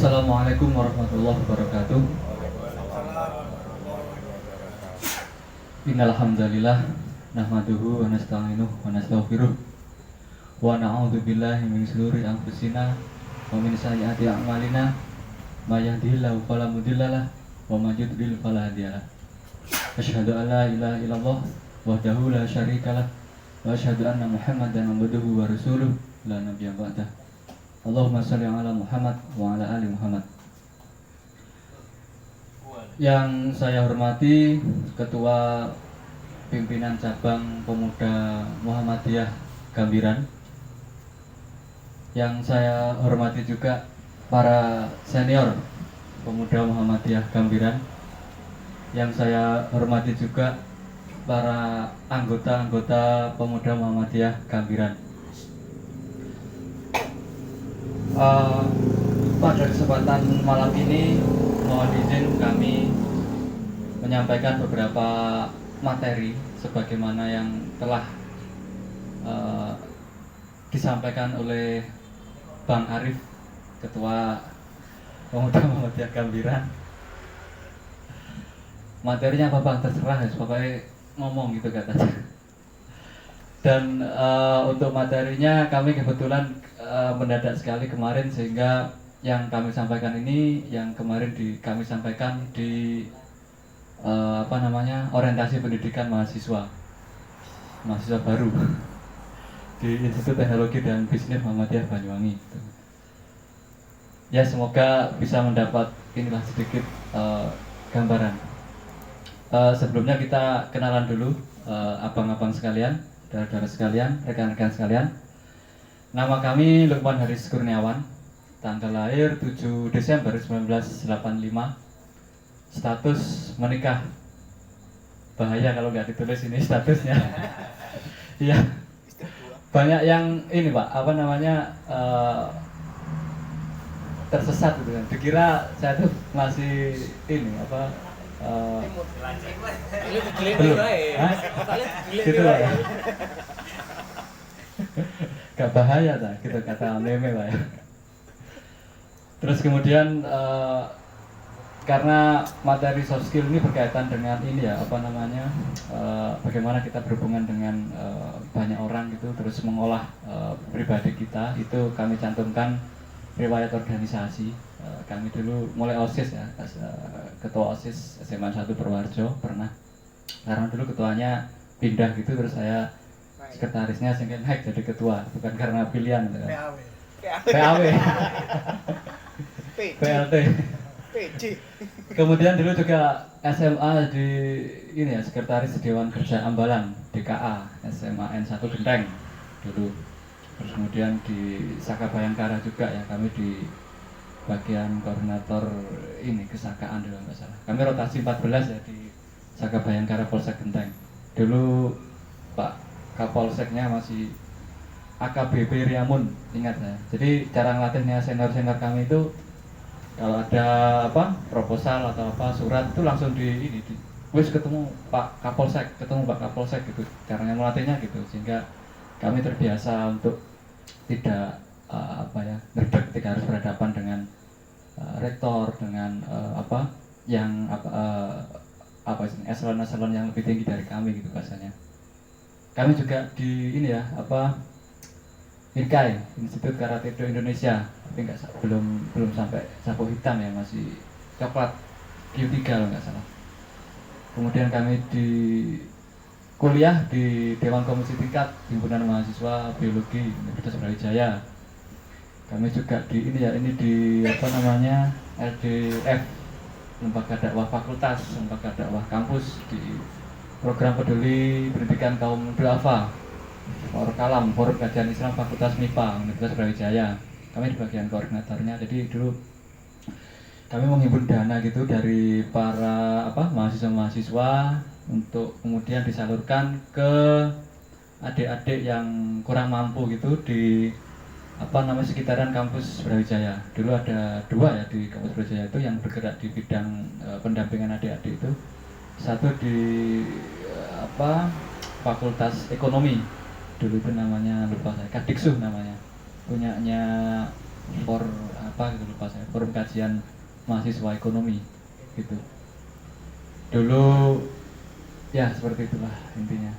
Assalamualaikum warahmatullahi wabarakatuh. Innal hamdalillah nahmaduhu wa nasta'inuhu wa nastaghfiruh wa na'udzu billahi min shururi anfusina wa min sayyiati a'malina may yahdihillahu fala mudhillalah wa may yudlil fala hadiyalah. Asyhadu an la ilaha illallah wahdahu la syarikalah wa asyhadu anna Muhammadan abduhu wa rasuluh la nabiyya ba'dah. Allahumma sholli ala Muhammad wa ala ali Muhammad. Yang saya hormati Ketua Pimpinan Cabang Pemuda Muhammadiyah Gambiran. Yang saya hormati juga para senior Pemuda Muhammadiyah Gambiran. Yang saya hormati juga para anggota-anggota Pemuda Muhammadiyah Gambiran. Pada kesempatan malam ini mohon izin kami menyampaikan beberapa materi sebagaimana yang telah disampaikan oleh Bang Arif, Ketua Pemuda Muhammadiyah Gambiran. Materinya apa Bang? Terserah ya, pokoknya ngomong gitu katanya. Dan untuk materinya kami kebetulan mendadak sekali kemarin, sehingga yang kami sampaikan ini yang kemarin kami sampaikan di orientasi pendidikan mahasiswa baru di Institut Teknologi dan Bisnis Muhammadiyah Banyuwangi. Ya, semoga bisa mendapat inilah sedikit gambaran. Sebelumnya kita kenalan dulu, abang-abang sekalian, saudara-saudara sekalian, rekan-rekan sekalian. Nama kami Lukman Haris Kurniawan, tanggal lahir 7 Desember 1985, status menikah. Bahaya kalau nggak ditulis ini statusnya. Iya. Banyak yang ini Pak, tersesat gitu kan. Dikira saya tuh masih ini belum. Gitu lah ya. Gak bahaya tak, gitu kata meme Pak ya. Terus kemudian karena materi soft skill ini berkaitan dengan ini ya, bagaimana kita berhubungan dengan banyak orang gitu, terus mengolah pribadi kita, itu kami cantumkan riwayat organisasi. Kami dulu mulai OSIS ya, ketua OSIS SMA 1 Purworejo pernah, karena dulu ketuanya pindah gitu, terus saya sekretarisnya sehingga naik jadi ketua, bukan karena pilihan gitu. PAW PLT. Kemudian dulu juga SMA di ini ya, sekretaris Dewan Kerja Ambalan DKA SMA N1 Genteng dulu. Terus kemudian di Saka Bayangkara juga ya, kami di bagian koordinator ini kesakaan dulu nggak salah. Kami rotasi 14 ya di Saka Bayangkara Polsek Genteng. Dulu Pak Kapolseknya masih AKBP Riamun, ingat saya. Jadi cara ngelatihnya senior-senior kami itu kalau ada proposal atau surat itu langsung wis ketemu Pak Kapolsek gitu. Caranya melatihnya gitu, sehingga kami terbiasa untuk tidak ngerdek ketika harus berhadapan dengan rektor, dengan eselon-eselon yang lebih tinggi dari kami gitu bahasanya. Kami juga di INKAI, Institut Karate Do Indonesia, tapi belum sampai sapu hitam ya, masih coklat Q3 kalau nggak salah. Kemudian kami di kuliah di Dewan Komisi Tingkat Himpunan Mahasiswa Biologi Universitas Brawijaya. Kami juga di LDF, Lembaga Dakwah Fakultas, Lembaga Dakwah Kampus, di Program Peduli Pendidikan Kaum Duafa, Forum Kajian Islam Fakultas MIPA Universitas Brawijaya. Kami di bagian koordinatornya. Jadi dulu kami menghimpun dana gitu dari para mahasiswa-mahasiswa untuk kemudian disalurkan ke adik-adik yang kurang mampu gitu di sekitaran kampus Brawijaya. Dulu ada 2 ya di kampus Brawijaya itu yang bergerak di bidang pendampingan adik-adik itu. Satu di Fakultas Ekonomi, dulu itu namanya lupa saya, Kadiksuh namanya, punyanya for apa gitu lupa saya, forum kajian mahasiswa ekonomi gitu. Dulu ya seperti itulah intinya.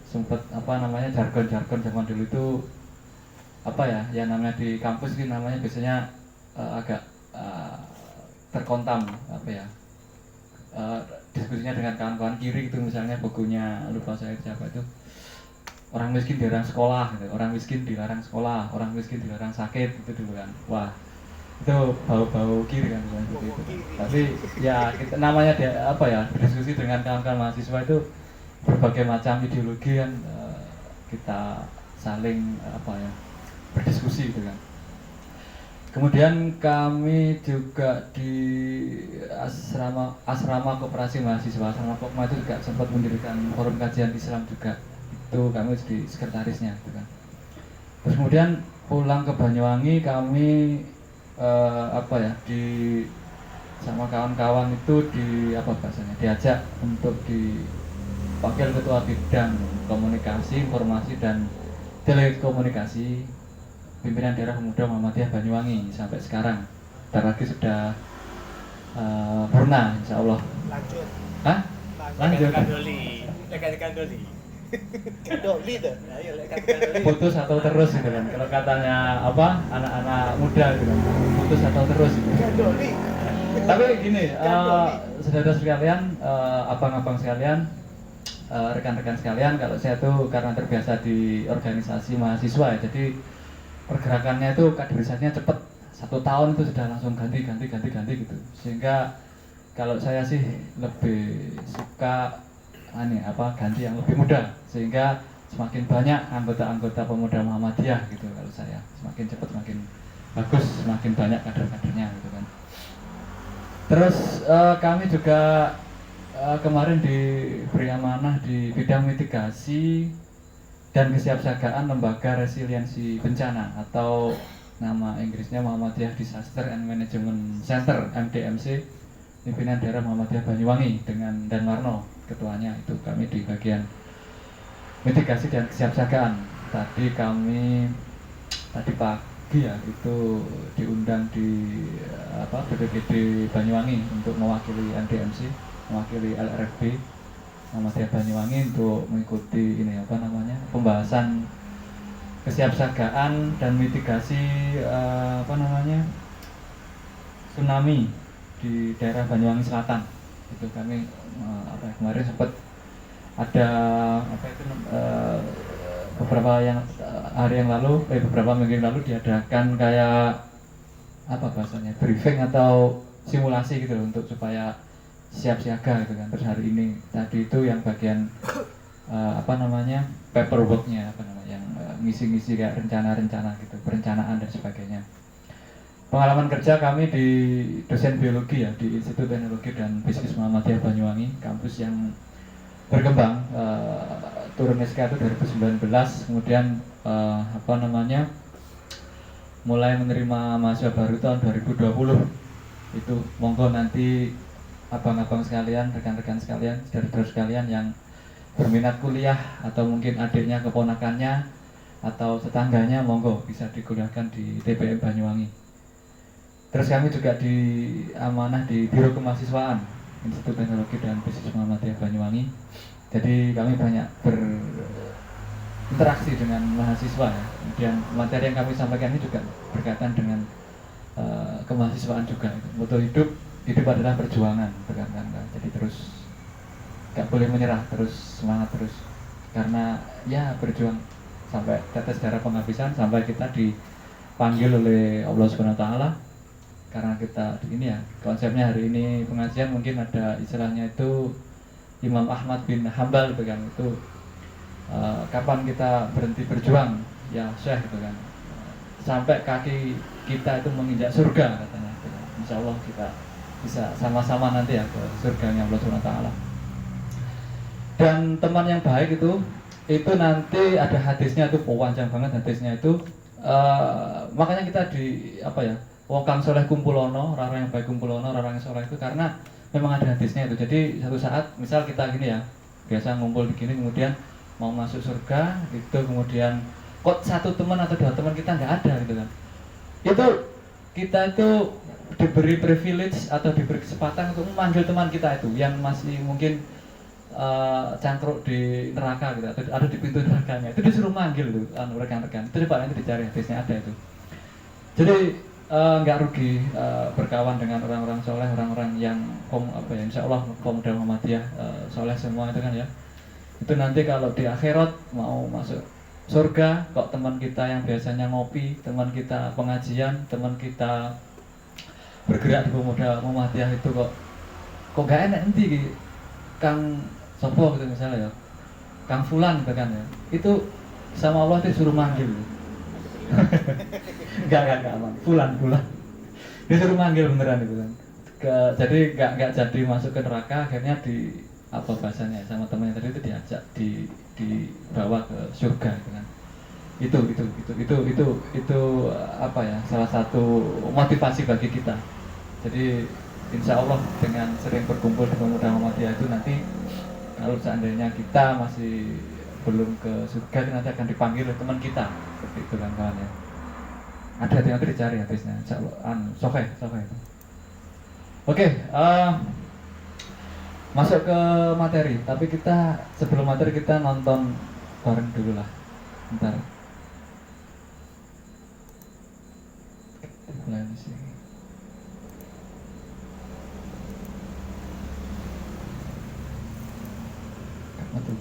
Sempat apa namanya jargon-jargon zaman dulu itu apa ya, yang namanya di kampus ini namanya biasanya agak terkontam apa ya, diskusinya dengan kawan-kawan kiri gitu, misalnya bukunya lupa saya siapa itu, orang miskin dilarang sekolah gitu. Orang miskin dilarang sekolah, orang miskin dilarang sakit gitu dulu kan. Wah, itu bau-bau kiri kan seperti itu. Tapi ya kita, namanya dia apa ya, berdiskusi dengan kawan-kawan mahasiswa itu berbagai macam ideologi kan, kita saling apa ya, berdiskusi gitu kan. Kemudian kami juga di asrama koperasi mahasiswa, asrama Pokma itu juga sempat mendirikan forum kajian Islam juga. Itu kami jadi sekretarisnya gitu kan. Terus kemudian pulang ke Banyuwangi kami apa ya, di sama kawan-kawan itu di apa bahasanya, diajak untuk di wakil ketua bidang komunikasi, informasi dan telekomunikasi pimpinan daerah pemuda Muhammadiyah Banyuwangi sampai sekarang. Bentar lagi sudah purna insya Allah. Lanjut. Hah? Lanjut. Lekat doli. Doli tuh. Ayo lekat doli. Putus atau terus gitu kan. Kalau katanya apa, anak-anak muda gitu kan. Putus atau terus gitu. Doli. Tapi gini, saudara sekalian, abang-abang sekalian, rekan-rekan sekalian, kalau saya tuh karena terbiasa di organisasi mahasiswa ya, jadi pergerakannya itu kaderisasinya cepat. 1 tahun itu sudah langsung ganti gitu. Sehingga kalau saya sih lebih suka ganti yang lebih muda, sehingga semakin banyak anggota-anggota pemuda Muhammadiyah gitu. Kalau saya semakin cepat semakin bagus, semakin banyak kader-kadernya gitu kan. Terus kami juga kemarin diberi amanah di bidang mitigasi dan kesiapsiagaan lembaga resiliensi bencana, atau nama Inggrisnya Muhammadiyah Disaster and Management Center (MDMC), pimpinan daerah Muhammadiyah Banyuwangi dengan Dan Warno ketuanya. Itu kami di bagian mitigasi dan kesiapsiagaan. Tadi pagi ya itu diundang di BPBD Banyuwangi untuk mewakili MDMC, mewakili LRFB Muhammadiyah Banyuwangi untuk mengikuti pembahasan kesiapsiagaan dan mitigasi tsunami di daerah Banyuwangi Selatan. Itu kami kemarin sempat ada beberapa minggu yang lalu diadakan kayak briefing atau simulasi gitu loh, untuk supaya siap siaga gitu kan. Terus hari ini tadi itu yang bagian paperworknya yang ngisi-ngisi kayak rencana-rencana gitu, perencanaan dan sebagainya. Pengalaman kerja kami di dosen biologi ya di Institut Teknologi dan Bisnis Muhammadiyah Banyuwangi, kampus yang berkembang, turun SK itu 2019, kemudian mulai menerima mahasiswa baru tahun 2020. Itu monggo nanti abang-abang sekalian, rekan-rekan sekalian, saudara-saudara sekalian yang berminat kuliah, atau mungkin adiknya, keponakannya, atau tetangganya, monggo bisa dikuliahkan di TPM Banyuwangi. Terus kami juga amanah di Biro Kemahasiswaan Institut Teknologi dan Bisnis Muhammadiyah Banyuwangi. Jadi kami banyak berinteraksi dengan mahasiswa ya. Kemudian materi yang kami sampaikan ini juga berkaitan dengan kemahasiswaan juga. Moto hidup adalah perjuangan, kan. Jadi terus gak boleh menyerah, terus semangat terus, karena ya berjuang sampai tetes darah penghabisan, sampai kita dipanggil oleh Allah SWT. Karena kita ini ya, konsepnya hari ini pengajian mungkin ada istilahnya itu Imam Ahmad bin Hambal gitu kan, itu kapan kita berhenti berjuang ya Syekh gitu kan, sampai kaki kita itu menginjak surga katanya gitu kan. Insya Allah kita bisa sama-sama nanti ya ke surganya Allah SWT. Dan teman yang baik itu nanti ada hadisnya, itu panjang banget hadisnya itu. Makanya kita wong kang soleh kumpulono, orang yang baik kumpulono, orang yang soleh itu, karena memang ada hadisnya itu. Jadi satu saat misal kita gini ya, biasa ngumpul di gini, kemudian mau masuk surga itu, kemudian kok satu teman atau 2 teman kita nggak ada gitu kan. itu kita itu diberi privilege atau diberi kesempatan untuk memanggil teman kita itu yang masih mungkin cangkruk di neraka gitu atau ada di pintu nerakanya, itu disuruh manggil tuh rekan-rekan. Itu coba nanti dicari hadisnya, ada itu. Jadi nggak rugi berkawan dengan orang-orang soleh, orang-orang yang insya Allah pemuda Muhammadiyah soleh semua itu kan ya. Itu nanti kalau di akhirat mau masuk surga, kok teman kita yang biasanya ngopi, teman kita pengajian, teman kita bergerak di pemuda Muhammadiyah itu kok gak enak nanti Kang Sopo gitu misalnya ya, Kang Fulan gitu kan ya, itu sama Allah disuruh manggil. Enggak aman. Fulan. Disuruh manggil beneran itu kan. Jadi enggak jadi masuk ke neraka, akhirnya di apa bahasanya sama temannya tadi itu diajak dibawa ke surga gitu kan. Itu apa ya, salah satu motivasi bagi kita. Jadi insya Allah dengan sering berkumpul di pemuda Muhammadiyah itu nanti kalau seandainya kita masih belum ke surga, nanti akan dipanggil oleh teman kita seperti itu kan kawan ya. Ada yang nanti dicari habisnya, insya Allah. Soke. Oke, masuk ke materi. Tapi kita sebelum materi kita nonton bareng dulu lah. Bentar. Mulai di sini. Betul.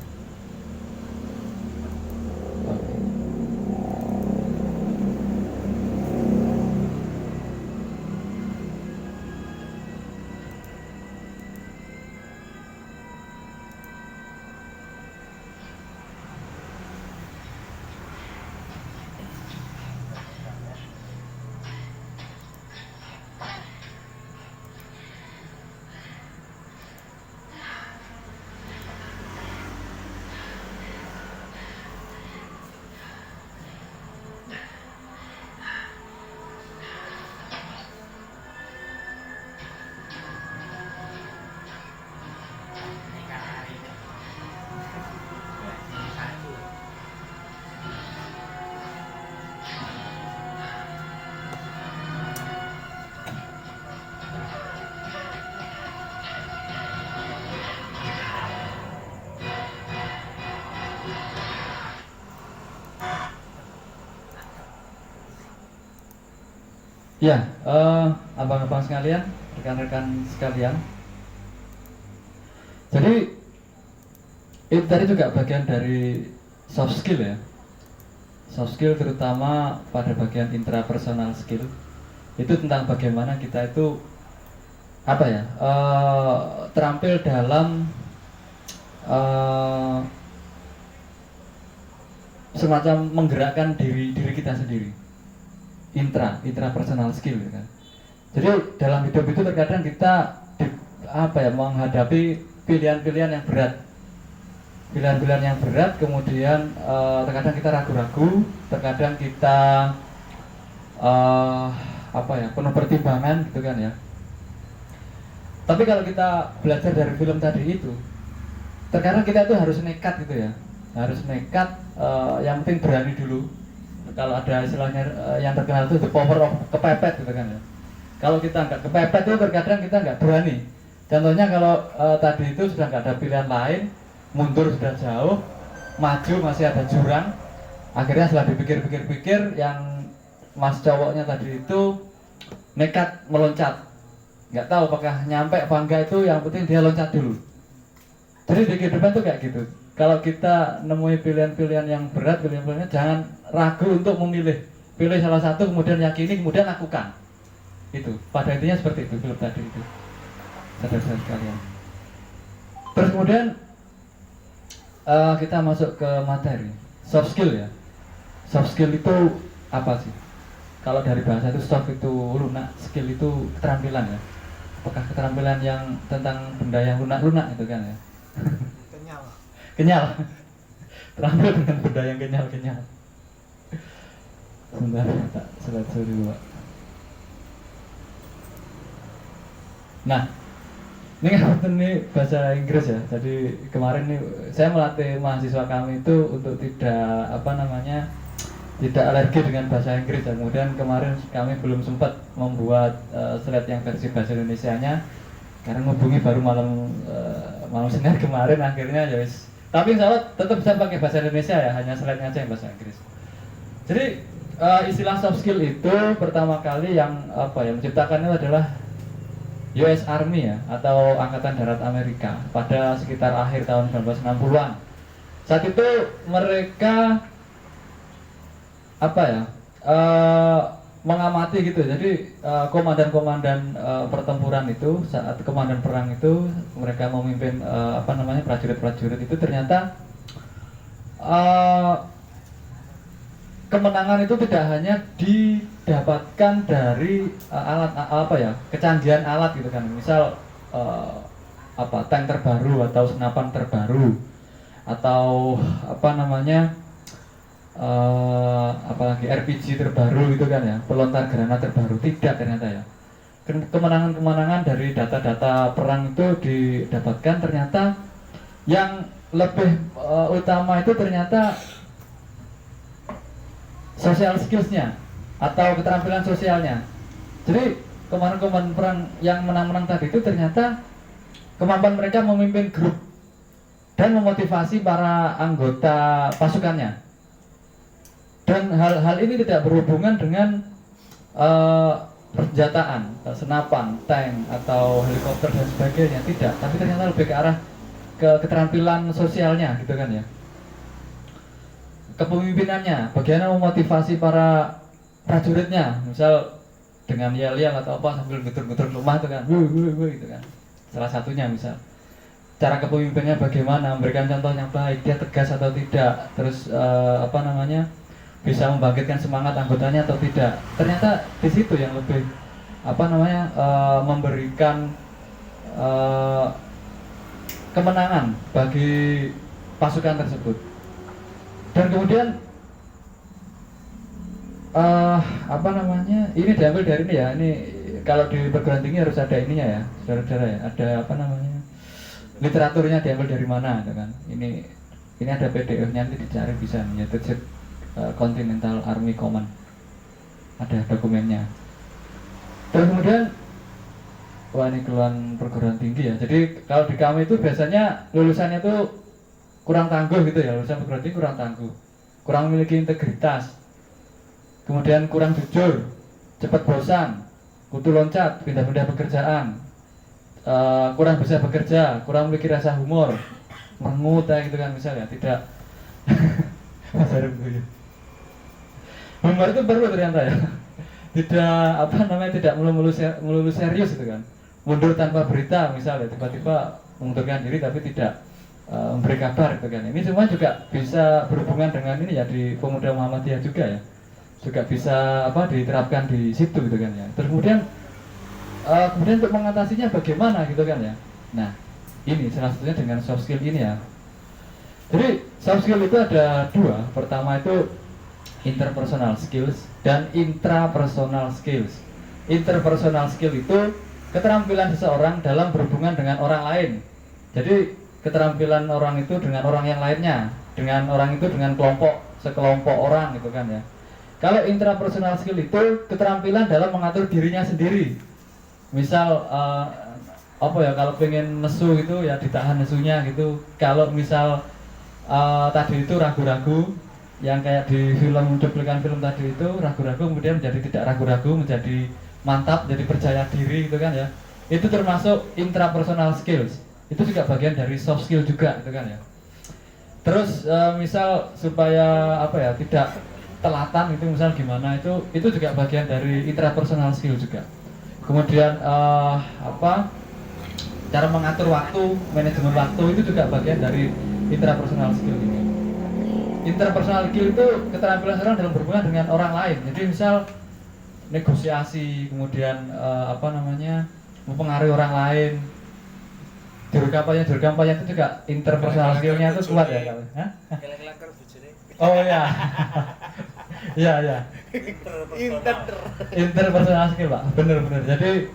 Ya, abang-abang sekalian, rekan-rekan sekalian. Jadi itu tadi juga bagian dari soft skill ya. Soft skill terutama pada bagian intrapersonal skill. Itu tentang bagaimana kita itu terampil dalam semacam menggerakkan diri kita sendiri. Intrapersonal skill kan. Jadi dalam hidup itu terkadang kita menghadapi pilihan-pilihan yang berat. Kemudian terkadang kita ragu-ragu, terkadang kita penuh pertimbangan gitu kan ya. Tapi kalau kita belajar dari film tadi itu, terkadang kita tuh harus nekat gitu ya. Harus nekat, yang penting berani dulu. Kalau ada istilahnya yang terkenal itu the power of kepepet gitu kan ya. Kalau kita nggak kepepet itu terkadang kita nggak berani. Contohnya kalau tadi itu sudah nggak ada pilihan lain, mundur sudah jauh, maju masih ada jurang. Akhirnya setelah dipikir-pikir yang mas cowoknya tadi itu nekat meloncat. Nggak tahu apakah nyampe apa enggak, itu yang penting dia loncat dulu. Jadi di kehidupan tuh kayak gitu. Kalau kita nemui pilihan-pilihan yang berat, pilihan-pilihannya jangan ragu untuk memilih. Pilih salah satu, kemudian yakini, kemudian lakukan. Itu, pada intinya seperti itu film tadi itu. Saudara-saudara sekalian. Terus kemudian kita masuk ke materi soft skill ya. Soft skill itu apa sih? Kalau dari bahasa itu soft itu lunak, skill itu keterampilan ya. Apakah keterampilan yang tentang benda yang lunak-lunak itu kan ya? Kenyal. Terampil dengan benda yang kenyal. Sebentar, tak slide dulu Pak. Nah, ini kan bahasa Inggris ya. Jadi kemarin nih saya melatih mahasiswa kami itu untuk tidak tidak alergi dengan bahasa Inggris ya. Kemudian kemarin kami belum sempat membuat slide yang versi bahasa Indonesianya karena menghubungi baru malam Senin kemarin akhirnya ya wis. Tapi insya Allah tetap bisa pakai bahasa Indonesia ya, hanya slide-nya aja yang bahasa Inggris. Jadi istilah soft skill itu pertama kali yang menciptakannya adalah US Army ya, atau Angkatan Darat Amerika pada sekitar akhir tahun 1960-an. Saat itu mereka mengamati gitu. Jadi komandan-komandan pertempuran itu saat komandan perang itu mereka memimpin prajurit-prajurit itu ternyata kemenangan itu tidak hanya didapatkan dari kecanggihan alat gitu kan. Misal tank terbaru atau senapan terbaru atau apalagi RPG terbaru gitu kan ya, pelontar granat terbaru. Tidak, ternyata ya, kemenangan-kemenangan dari data-data perang itu didapatkan ternyata yang lebih utama itu ternyata social skills-nya atau keterampilan sosialnya. Jadi komandan-komandan perang yang menang-menang tadi itu ternyata kemampuan mereka memimpin grup dan memotivasi para anggota pasukannya. Dan hal ini tidak berhubungan dengan persenjataan, senapan, tank, atau helikopter dan sebagainya, tidak. Tapi ternyata lebih ke arah keterampilan sosialnya, gitu kan ya. Kepemimpinannya, bagaimana memotivasi para prajuritnya, misal dengan yel-yel atau apa sambil gutur-gutur rumah itu kan, gitu kan. Salah satunya misal. Cara kepemimpinannya bagaimana, memberikan contoh yang baik, dia tegas atau tidak, terus bisa membangkitkan semangat anggotanya atau tidak. Ternyata di situ yang lebih memberikan kemenangan bagi pasukan tersebut. Dan kemudian ini diambil dari ini ya. Ini kalau di perguruan tinggi harus ada ininya ya, saudara-saudara ya. Ada literaturnya diambil dari mana, gitu kan. Ini ada PDF-nya, nanti dicari bisa nih, yaitu Continental Army Command, ada dokumennya. Terus kemudian ini keluhan perguruan tinggi ya. Jadi kalau di kami itu biasanya lulusannya itu kurang tangguh gitu ya, lulusan perguruan tinggi kurang tangguh, kurang memiliki integritas, kemudian kurang jujur, cepat bosan, kutu loncat, pindah-pindah pekerjaan, kurang bisa bekerja, kurang memiliki rasa humor, mengut gitu kan misalnya, tidak humor itu perlu ternyata ya. Tidak melulu serius gitu kan. Mundur tanpa berita misalnya, tiba-tiba mengundurkan diri tapi tidak memberi kabar gitu kan. Ini semua juga bisa berhubungan dengan ini ya, di Pemuda Muhammadiyah juga ya. Juga bisa diterapkan di situ gitu kan ya. Terus kemudian untuk mengatasinya bagaimana gitu kan ya. Nah, ini salah satunya dengan soft skill ini ya. Jadi soft skill itu ada dua. Pertama itu interpersonal skills dan intrapersonal skills. Interpersonal skill itu keterampilan seseorang dalam berhubungan dengan orang lain. Jadi keterampilan orang itu dengan orang yang lainnya, dengan orang itu dengan sekelompok orang gitu kan ya. Kalau intrapersonal skill itu keterampilan dalam mengatur dirinya sendiri. Misal kalau pengen nesu gitu ya ditahan nesunya gitu. Kalau misal tadi itu ragu-ragu, yang kayak di cuplikan film tadi itu ragu-ragu kemudian menjadi tidak ragu-ragu, menjadi mantap, jadi percaya diri gitu kan ya. Itu termasuk intrapersonal skills. Itu juga bagian dari soft skill juga gitu kan ya. Terus misal supaya tidak telatan itu misal gimana, itu juga bagian dari intrapersonal skill juga. Kemudian cara mengatur waktu, manajemen waktu itu juga bagian dari intrapersonal skill ini. Interpersonal skill itu keterampilan seseorang dalam berhubungan dengan orang lain. Jadi misal negosiasi, kemudian mempengaruhi orang lain. Juru kampanye itu juga interpersonal skillnya itu kuat ya kalau. Oh ya. Iya. Interpersonal skill Pak, benar. Jadi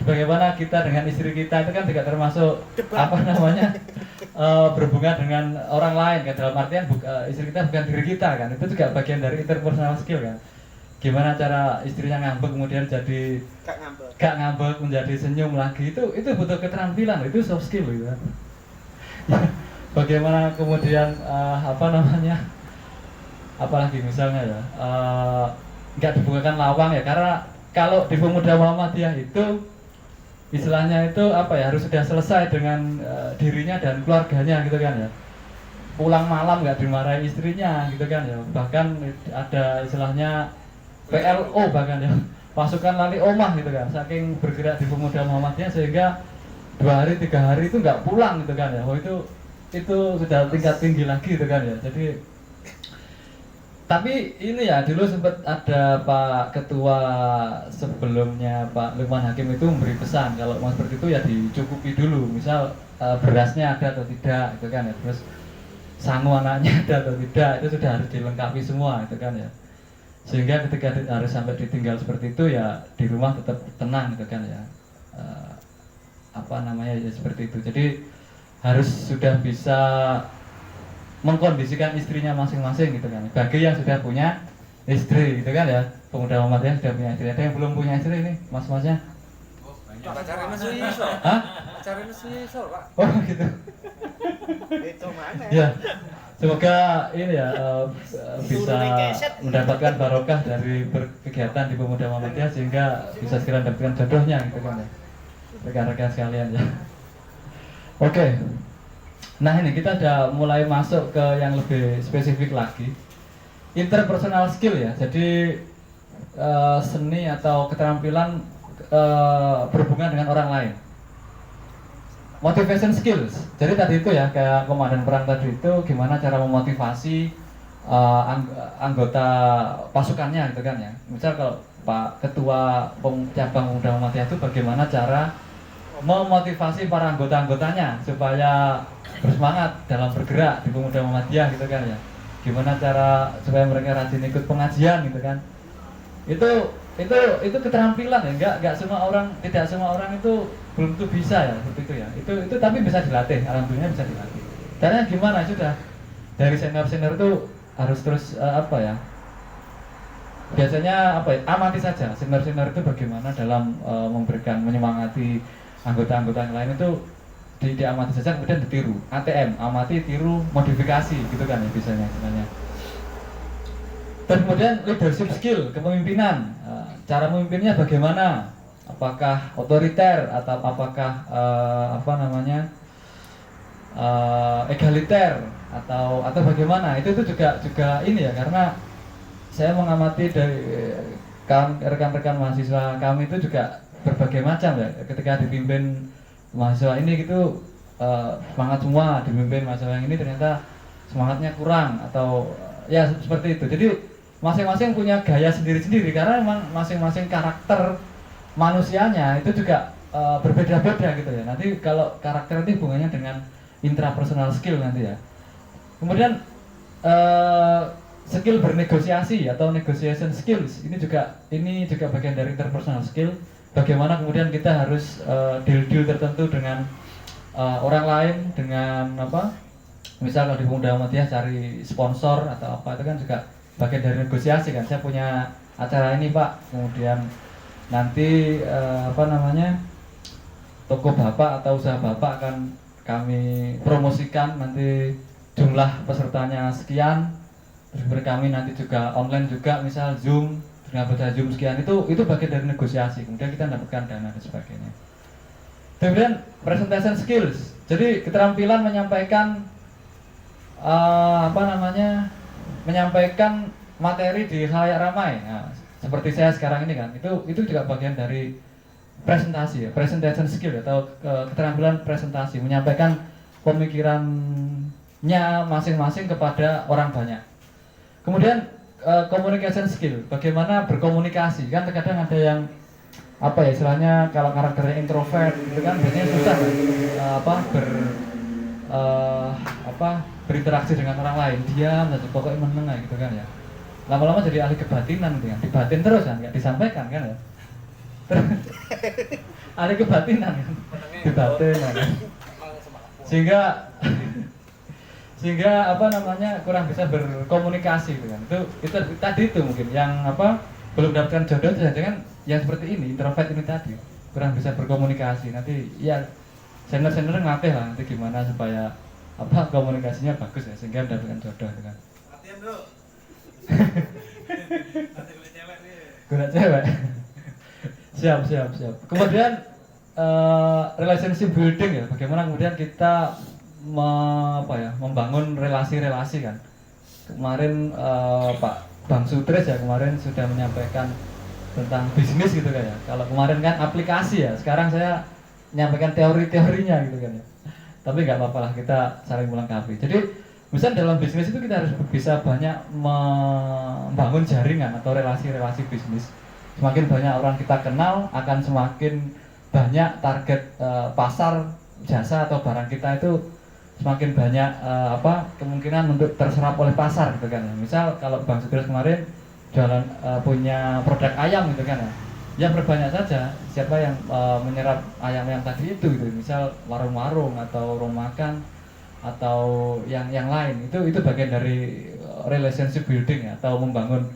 bagaimana kita dengan istri kita itu kan juga termasuk berhubungan dengan orang lain kan, dalam artian istri kita bukan diri kita kan, itu juga bagian dari interpersonal skill kan. Gimana cara istrinya ngambek kemudian jadi gak ngambek menjadi senyum lagi, itu butuh keterampilan, itu soft skill gitu kan. Bagaimana kemudian apa namanya, apalagi misalnya ya nggak dibukakan lawang ya, karena kalau di Pemuda Muhammadiyah itu istilahnya itu apa ya, harus sudah selesai dengan dirinya dan keluarganya gitu kan ya. Pulang malam nggak dimarahi istrinya gitu kan ya, bahkan ada istilahnya PLO bahkan ya, pasukan lali omah gitu kan, saking bergerak di Pemuda Muhammadiyah sehingga 2 hari 3 hari itu nggak pulang gitu kan ya. Oh itu sudah tingkat tinggi lagi gitu kan ya. Jadi tapi ini ya, dulu sempat ada Pak Ketua sebelumnya, Pak Lukman Hakim itu memberi pesan kalau mau seperti itu ya dicukupi dulu, misal berasnya ada atau tidak gitu kan ya, terus sangu anaknya ada atau tidak, itu sudah harus dilengkapi semua gitu kan ya, sehingga ketika harus sampai ditinggal seperti itu ya di rumah tetap tenang gitu kan ya. Apa namanya ya, seperti itu. Jadi harus sudah bisa mengkondisikan istrinya masing-masing gitu kan. Bagi yang sudah punya istri gitu kan ya, Pemuda Muhammadiyah sudah punya istri. Ada yang belum punya istri ini, mas-masnya? Pacarnya Suiso. Hah? Pacarnya Suiso, Pak. Oh gitu. Itu mana? Ya, semoga ini ya bisa mendapatkan barokah dari berkegiatan di Pemuda Muhammadiyah sehingga bisa segera mendapatkan jodohnya gitu kan ya, rekan-rekan sekalian ya. Oke. Nah ini kita sudah mulai masuk ke yang lebih spesifik lagi, interpersonal skill ya. Jadi seni atau keterampilan berhubungan dengan orang lain. Motivation skills. Jadi tadi itu ya, kayak komandan perang tadi itu gimana cara memotivasi anggota pasukannya gitu kan ya. Misal kalau Pak Ketua Cabang Pemuda Muhammadiyah itu bagaimana cara memotivasi para anggota-anggotanya supaya bersemangat dalam bergerak di Pemuda Muhammadiyah gitu kan ya. Gimana cara supaya mereka rajin ikut pengajian gitu kan. Itu keterampilan ya, tidak semua orang itu belum tentu bisa ya seperti itu ya. Itu tapi bisa dilatih, alhamdulillah bisa dilatih. Caranya gimana, sudah dari senior itu harus terus apa ya, biasanya apa ya, amati saja senior itu bagaimana dalam memberikan, menyemangati anggota-anggota yang lain, itu diamati saja kemudian ditiru. ATM, amati, tiru, modifikasi gitu kan ya biasanya sebenarnya. Dan kemudian leadership skill, kepemimpinan, cara memimpinnya bagaimana, apakah otoriter atau apakah apa namanya egaliter atau bagaimana, itu juga ini ya, karena saya mengamati dari rekan-rekan mahasiswa kami itu juga berbagai macam ya, ketika dipimpin mahasiswa ini gitu semangat semua, dipimpin mahasiswa yang ini ternyata semangatnya kurang atau ya seperti itu. Jadi masing-masing punya gaya sendiri-sendiri karena memang masing-masing karakter manusianya itu juga berbeda-beda gitu ya. Nanti kalau karakter itu hubungannya dengan intrapersonal skill nanti ya. Kemudian skill bernegosiasi atau negotiation skills ini juga bagian dari interpersonal skill. Bagaimana kemudian kita harus deal tertentu dengan orang lain, dengan apa, misal kalau di Pemuda Muhammadiyah cari sponsor atau apa, itu kan juga bagian dari negosiasi kan. Saya punya acara ini Pak, kemudian nanti apa namanya, toko Bapak atau usaha Bapak akan kami promosikan, nanti jumlah pesertanya sekian, terus kami nanti juga online juga, misal Zoom, dengan pada Zoom sekian, itu bagian dari negosiasi, kemudian kita mendapatkan dana dan sebagainya. Kemudian presentation skills, jadi keterampilan menyampaikan apa namanya, menyampaikan materi di khalayak ramai. Nah, seperti saya sekarang ini kan, itu juga bagian dari presentasi ya, presentation skill atau keterampilan presentasi, menyampaikan pemikirannya masing-masing kepada orang banyak. Kemudian communication skill, bagaimana berkomunikasi, kan terkadang ada yang apa ya istilahnya, kalau karakternya introvert itu kan biasanya susah kan berinteraksi dengan orang lain, diam saja pokoknya menengah gitu kan ya. Lama-lama jadi ahli kebatinan gitu kan, dibatin terus kan, nggak disampaikan kan ya. ahli kebatinan kan, dibatin kan. Sehingga sehingga apa namanya kurang bisa berkomunikasi gitu kan. Itu tadi itu mungkin yang apa belum dapatkan jodoh itu kan yang seperti ini introvert ini tadi kurang bisa berkomunikasi. Nanti ya senior ngelatih lah nanti gimana supaya apa komunikasinya bagus ya sehingga mendapatkan jodoh gitu kan. Latihan dulu. Latihan gula cewek nih. Gula cewek. siap. Kemudian relationship building ya, bagaimana kemudian kita membangun relasi-relasi kan. Kemarin Pak Bang Sutris ya kemarin sudah menyampaikan tentang bisnis gitu kan ya. Kalau kemarin kan aplikasi ya, sekarang saya menyampaikan teori-teorinya gitu kan ya. Tapi nggak apa-apa lah, kita saling melengkapi. Jadi misalnya dalam bisnis itu kita harus bisa banyak membangun jaringan atau relasi-relasi bisnis. Semakin banyak orang kita kenal, akan semakin banyak target pasar jasa atau barang kita itu semakin banyak kemungkinan untuk terserap oleh pasar gitu kan ya. Misal kalau Bang Sutris kemarin jualan punya produk ayam gitu kan ya. Ya berbanyak saja siapa yang menyerap ayam yang tadi itu gitu. Misal warung-warung atau rumah makan atau yang lain. Itu bagian dari relationship building ya, atau membangun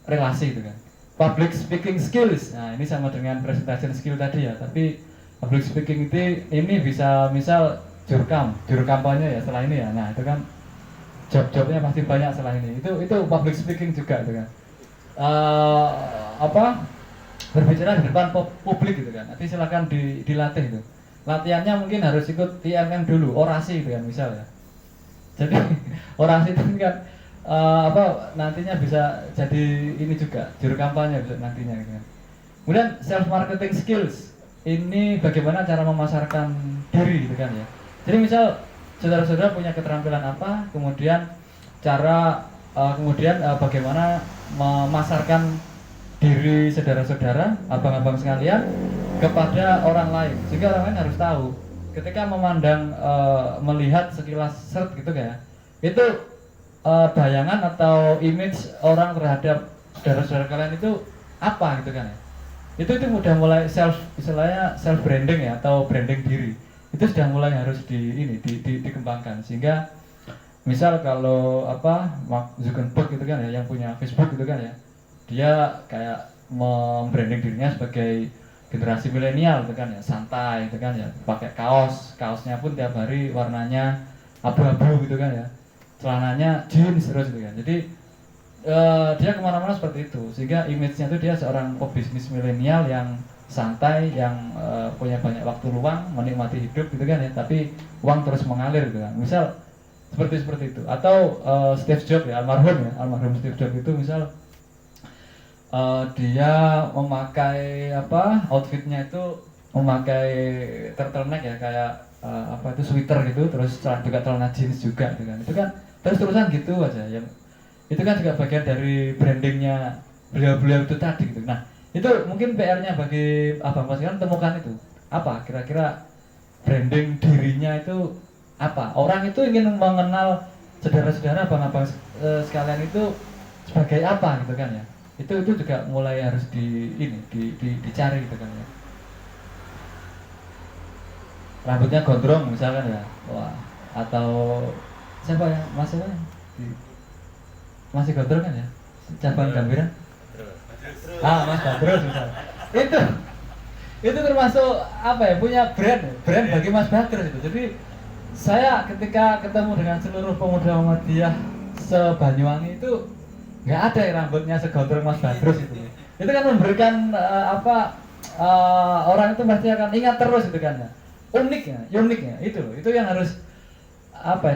relasi gitu kan. Public speaking skills. Nah, ini sama dengan presentation skill tadi ya, tapi public speaking ini bisa misal juru kampanye ya setelah ini ya. Nah, itu kan job-jobnya pasti banyak setelah ini. Itu public speaking juga gitu kan. Berbicara di depan publik gitu kan. Nanti silakan dilatih itu. Latihannya mungkin harus ikut IMM dulu, orasi gitu kan misal ya. Jadi orasi itu kan nantinya bisa jadi ini juga juru kampanye bisa nantinya gitu kan. Kemudian self marketing skills. Ini bagaimana cara memasarkan diri gitu kan ya. Jadi misal saudara-saudara punya keterampilan apa, kemudian bagaimana memasarkan diri saudara-saudara, abang-abang sekalian kepada orang lain, sehingga orang lain harus tahu ketika melihat sekilas gitu kayak itu bayangan atau image orang terhadap saudara-saudara kalian itu apa gitu kan ya. Itu udah mulai istilahnya self branding ya, atau branding diri. Itu sudah mulai harus dikembangkan, sehingga misal kalau Mark Zuckerberg gitu kan ya, yang punya Facebook gitu kan ya, dia kayak membranding dirinya sebagai generasi milenial gitu kan ya, santai gitu kan ya, pakai kaosnya pun tiap hari warnanya abu-abu gitu kan ya, celananya jeans terus gitu kan. Jadi dia kemana-mana seperti itu, sehingga image-nya itu dia seorang pebisnis milenial yang santai, yang punya banyak waktu luang, menikmati hidup gitu kan ya, tapi uang terus mengalir gitu kan. Misal seperti itu. Atau Steve Jobs ya, almarhum Steve Jobs itu misal dia memakai outfitnya itu memakai turtleneck ya, kayak sweater gitu, terus juga celana jeans juga gitu kan. Itu kan terus-terusan gitu aja ya. Itu kan juga bagian dari brandingnya beliau itu tadi gitu. Nah, itu mungkin PR-nya bagi abang sekalian temukan itu. Apa kira-kira branding dirinya itu apa? Orang itu ingin mengenal saudara-saudara abang-abang sekalian itu sebagai apa gitu kan ya. Itu juga mulai harus dicari gitu kan ya. Rambutnya gondrong misalkan ya. Wah, atau siapa ya? Masih gondrong kan ya? Cabang Gambira? Mas Badrus misal. Itu termasuk punya brand bagi Mas Badrus itu. Jadi saya ketika ketemu dengan seluruh pemuda Muhammadiyah se-Banyuwangi itu nggak ada yang rambutnya segondrong Mas Badrus itu. Itu kan memberikan orang itu pasti akan ingat terus itu kan ya. Uniknya itu loh. Itu yang harus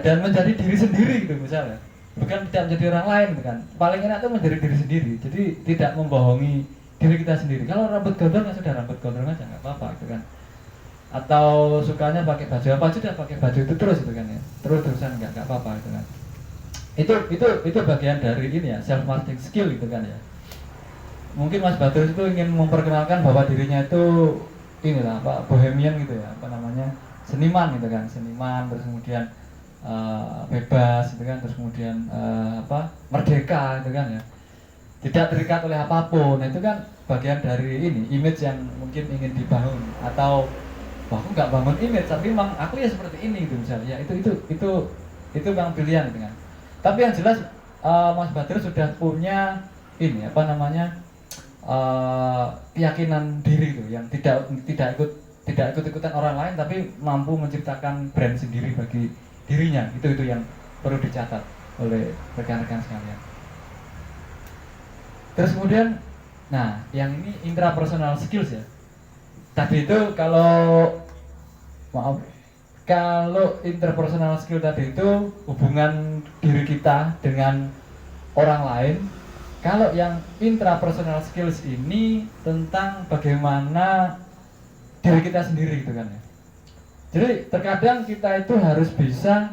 dan menjadi diri sendiri gitu misalnya. Bukan tidak menjadi orang lain gitu kan. Paling enak itu menjadi diri sendiri. Jadi tidak membohongi diri kita sendiri. Kalau rambut gondrong ya sudah rambut gondrong aja, nggak apa-apa gitu kan. Atau sukanya pakai baju apa sudah pakai baju itu terus gitu kan ya. Terus-terusan nggak apa-apa gitu kan. Itu bagian dari ini ya, self marketing skill gitu kan ya. Mungkin Mas Badrus itu ingin memperkenalkan bahwa dirinya itu bohemian gitu ya, seniman gitu kan, terus kemudian bebas gitu kan, terus kemudian merdeka gitu kan ya, tidak terikat oleh apapun. Nah, itu kan bagian dari image yang mungkin ingin dibangun. Atau aku nggak bangun image tapi memang aku ya seperti ini gitu misalnya ya, itu itu memang pilihan gitu kan. Tapi yang jelas Mas Badr sudah punya ini apa namanya keyakinan diri itu yang tidak ikut-ikutan orang lain, tapi mampu menciptakan brand sendiri bagi dirinya. Itu yang perlu dicatat oleh rekan-rekan sekalian. Terus kemudian, nah yang ini intrapersonal skills ya. Tadi itu kalau interpersonal skill tadi itu hubungan diri kita dengan orang lain. Kalau yang intrapersonal skills ini tentang bagaimana diri kita sendiri gitu kan ya. Jadi terkadang kita itu harus bisa